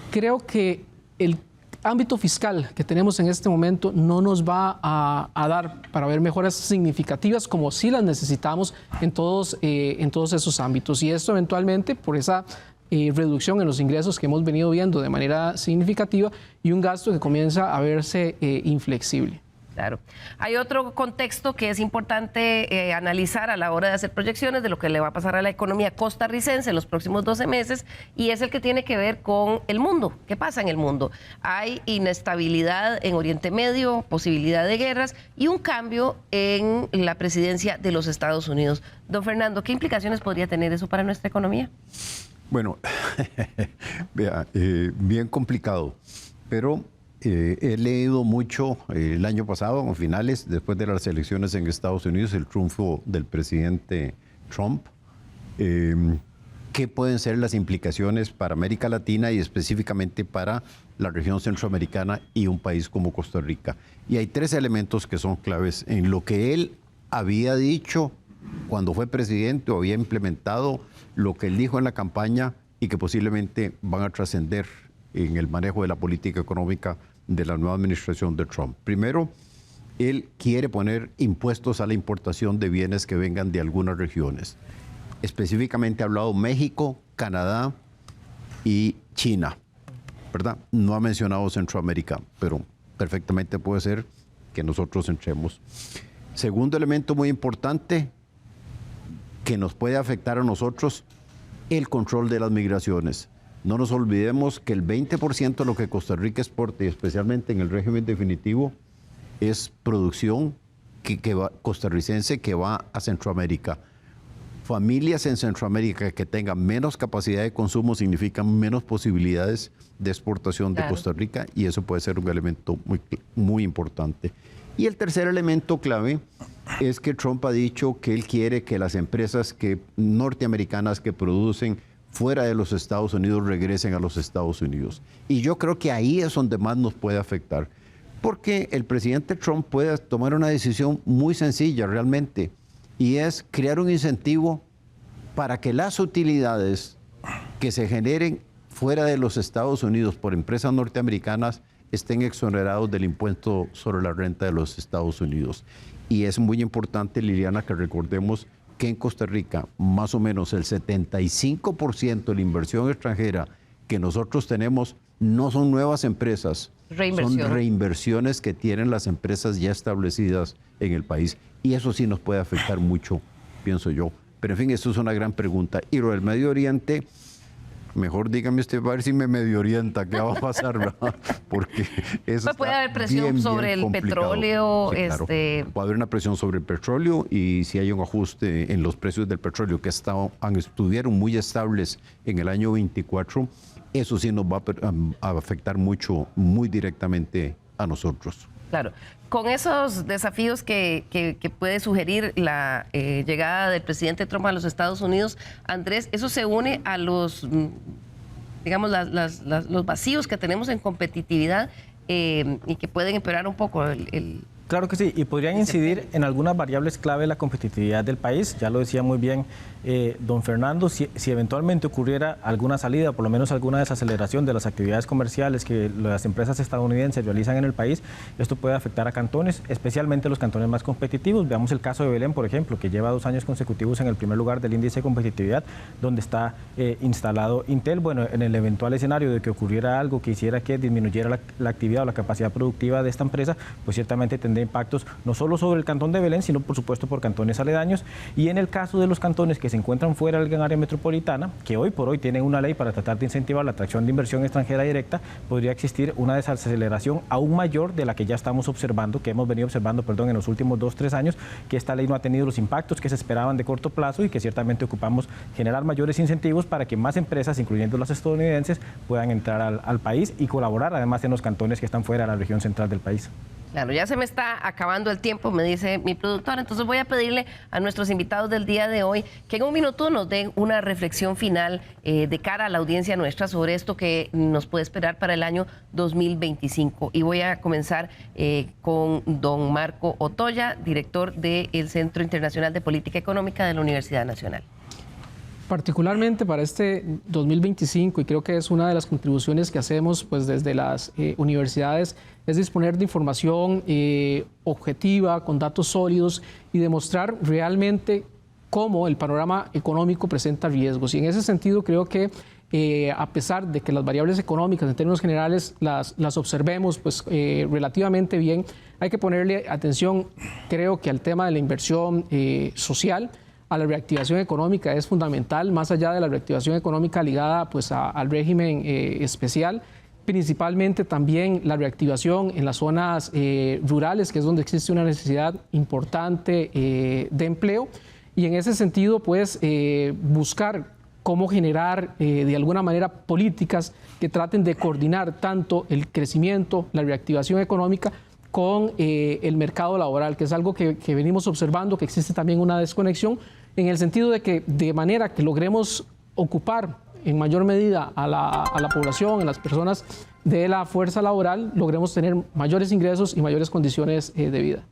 creo que el ámbito fiscal que tenemos en este momento no nos va a dar para ver mejoras significativas como sí las necesitamos en todos esos ámbitos. Y esto eventualmente por esa reducción en los ingresos que hemos venido viendo de manera significativa y un gasto que comienza a verse inflexible. Claro. Hay otro contexto que es importante analizar a la hora de hacer proyecciones de lo que le va a pasar a la economía costarricense en los próximos 12 meses y es el que tiene que ver con el mundo. ¿Qué pasa en el mundo? Hay inestabilidad en Oriente Medio, posibilidad de guerras y un cambio en la presidencia de los Estados Unidos. Don Fernando, ¿qué implicaciones podría tener eso para nuestra economía? Bueno, vea, bien complicado, pero he leído mucho el año pasado, a finales, después de las elecciones en Estados Unidos, el triunfo del presidente Trump, qué pueden ser las implicaciones para América Latina y específicamente para la región centroamericana y un país como Costa Rica. Y hay tres elementos que son claves en lo que él había dicho cuando fue presidente o había implementado lo que él dijo en la campaña y que posiblemente van a trascender en el manejo de la política económica de la nueva administración de Trump. Primero, él quiere poner impuestos a la importación de bienes que vengan de algunas regiones. Específicamente ha hablado México, Canadá y China, ¿verdad? No ha mencionado Centroamérica, pero perfectamente puede ser que nosotros entremos. Segundo elemento muy importante que nos puede afectar a nosotros, el control de las migraciones. No nos olvidemos que el 20% de lo que Costa Rica exporta, y especialmente en el régimen definitivo, es producción costarricense que va a Centroamérica. Familias en Centroamérica que tengan menos capacidad de consumo significan menos posibilidades de exportación de Costa Rica, y eso puede ser un elemento muy importante. Y el tercer elemento clave es que Trump ha dicho que él quiere que las empresas norteamericanas que producen fuera de los Estados Unidos regresen a los Estados Unidos. Y yo creo que ahí es donde más nos puede afectar, porque el presidente Trump puede tomar una decisión muy sencilla realmente, y es crear un incentivo para que las utilidades que se generen fuera de los Estados Unidos por empresas norteamericanas estén exonerados del impuesto sobre la renta de los Estados Unidos. Y es muy importante, Liliana, que recordemos que en Costa Rica más o menos el 75% de la inversión extranjera que nosotros tenemos no son nuevas empresas, son reinversiones que tienen las empresas ya establecidas en el país. Y eso sí nos puede afectar mucho, pienso yo. Pero en fin, esto es una gran pregunta. Y lo del Medio Oriente, mejor dígame usted, a ver si me medio orienta, ¿qué va a pasar? ¿Verdad? Porque eso puede haber presión sobre el petróleo. Sí, claro. Puede haber una presión sobre el petróleo, y si hay un ajuste en los precios del petróleo que estuvieron muy estables en el año 24, eso sí nos va a afectar mucho, muy directamente a nosotros. Claro. Con esos desafíos que puede sugerir la llegada del presidente Trump a los Estados Unidos, Andrés, eso se une a los, digamos, los vacíos que tenemos en competitividad y que pueden empeorar un poco el Claro que sí, y podrían incidir en algunas variables clave de la competitividad del país. Ya lo decía muy bien don Fernando, si eventualmente ocurriera alguna salida, por lo menos alguna desaceleración de las actividades comerciales que las empresas estadounidenses realizan en el país, esto puede afectar a cantones, especialmente los cantones más competitivos. Veamos el caso de Belén, por ejemplo, que lleva 2 años consecutivos en el primer lugar del índice de competitividad, donde está instalado Intel. Bueno, en el eventual escenario de que ocurriera algo que hiciera que disminuyera la actividad o la capacidad productiva de esta empresa, pues ciertamente tendría impactos no solo sobre el cantón de Belén, sino por supuesto por cantones aledaños. Y en el caso de los cantones que se encuentran fuera del gran área metropolitana, que hoy por hoy tienen una ley para tratar de incentivar la atracción de inversión extranjera directa, podría existir una desaceleración aún mayor de la que ya estamos observando, que hemos venido observando, en los últimos 2-3 años, que esta ley no ha tenido los impactos que se esperaban de corto plazo y que ciertamente ocupamos generar mayores incentivos para que más empresas, incluyendo las estadounidenses, puedan entrar al país y colaborar además en los cantones que están fuera de la región central del país. Claro, ya se me está acabando el tiempo, me dice mi productor, entonces voy a pedirle a nuestros invitados del día de hoy que en un minuto nos den una reflexión final de cara a la audiencia nuestra sobre esto que nos puede esperar para el año 2025. Y voy a comenzar con don Marco Otoya, director del Centro Internacional de Política Económica de la Universidad Nacional. Particularmente para este 2025, y creo que es una de las contribuciones que hacemos pues, desde las universidades, es disponer de información objetiva, con datos sólidos y demostrar realmente cómo el panorama económico presenta riesgos. Y en ese sentido creo que a pesar de que las variables económicas en términos generales las observemos pues, relativamente bien, hay que ponerle atención, creo que al tema de la inversión social, a la reactivación económica es fundamental, más allá de la reactivación económica ligada pues, al régimen especial, principalmente también la reactivación en las zonas rurales, que es donde existe una necesidad importante de empleo, y en ese sentido pues buscar cómo generar de alguna manera políticas que traten de coordinar tanto el crecimiento, la reactivación económica, con el mercado laboral, que es algo que venimos observando, que existe también una desconexión, en el sentido de que de manera que logremos ocupar en mayor medida a la población, a las personas de la fuerza laboral, logremos tener mayores ingresos y mayores condiciones de vida.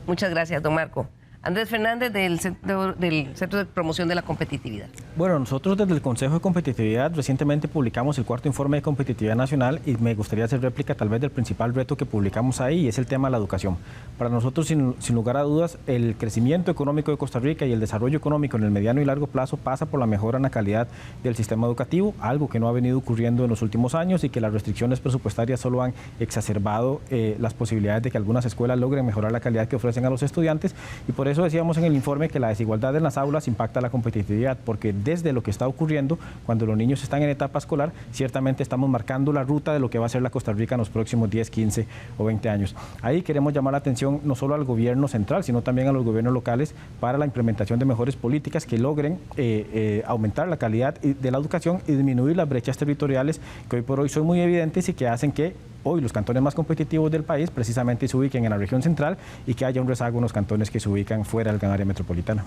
Muchas gracias, don Marco. Andrés Fernández, del Centro de Promoción de la Competitividad. Bueno, nosotros desde el Consejo de Competitividad recientemente publicamos el cuarto informe de competitividad nacional y me gustaría hacer réplica tal vez del principal reto que publicamos ahí, y es el tema de la educación. Para nosotros, sin lugar a dudas, el crecimiento económico de Costa Rica y el desarrollo económico en el mediano y largo plazo pasa por la mejora en la calidad del sistema educativo, algo que no ha venido ocurriendo en los últimos años y que las restricciones presupuestarias solo han exacerbado las posibilidades de que algunas escuelas logren mejorar la calidad que ofrecen a los estudiantes, y por eso decíamos en el informe que la desigualdad en las aulas impacta la competitividad, porque desde lo que está ocurriendo cuando los niños están en etapa escolar, ciertamente estamos marcando la ruta de lo que va a ser la Costa Rica en los próximos 10, 15 o 20 años. Ahí queremos llamar la atención no solo al gobierno central, sino también a los gobiernos locales para la implementación de mejores políticas que logren aumentar la calidad de la educación y disminuir las brechas territoriales que hoy por hoy son muy evidentes y que hacen que hoy los cantones más competitivos del país precisamente se ubiquen en la región central y que haya un rezago en los cantones que se ubican fuera del gran área metropolitana.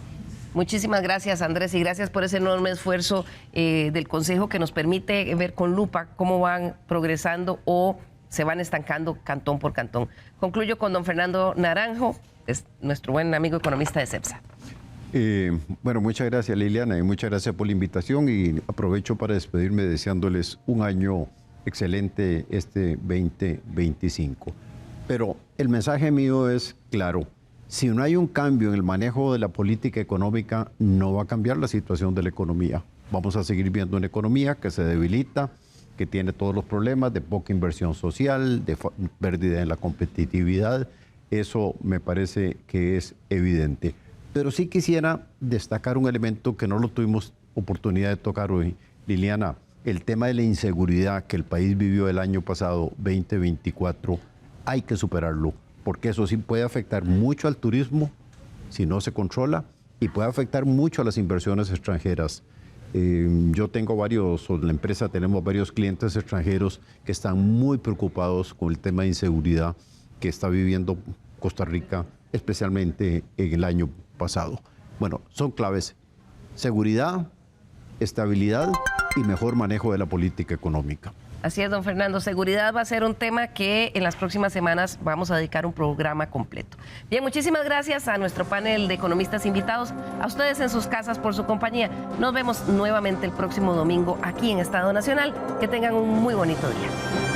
Muchísimas gracias, Andrés, y gracias por ese enorme esfuerzo del Consejo que nos permite ver con lupa cómo van progresando o se van estancando cantón por cantón. Concluyo con don Fernando Naranjo, es nuestro buen amigo economista de CEPSA. Bueno, muchas gracias, Liliana, y muchas gracias por la invitación, y aprovecho para despedirme deseándoles un año excelente este 2025. Pero el mensaje mío es claro: si no hay un cambio en el manejo de la política económica, no va a cambiar la situación de la economía. Vamos a seguir viendo una economía que se debilita, que tiene todos los problemas de poca inversión social, de pérdida en la competitividad. Eso me parece que es evidente. Pero sí quisiera destacar un elemento que no lo tuvimos oportunidad de tocar hoy, Liliana: el tema de la inseguridad que el país vivió el año pasado, 2024, hay que superarlo, porque eso sí puede afectar mucho al turismo si no se controla, y puede afectar mucho a las inversiones extranjeras. Yo tengo la empresa tenemos varios clientes extranjeros que están muy preocupados con el tema de inseguridad que está viviendo Costa Rica, especialmente en el año pasado. Bueno, son claves: seguridad, estabilidad y mejor manejo de la política económica. Así es, don Fernando. Seguridad va a ser un tema que en las próximas semanas vamos a dedicar un programa completo. Bien, muchísimas gracias a nuestro panel de economistas invitados, a ustedes en sus casas por su compañía. Nos vemos nuevamente el próximo domingo aquí en Estado Nacional. Que tengan un muy bonito día.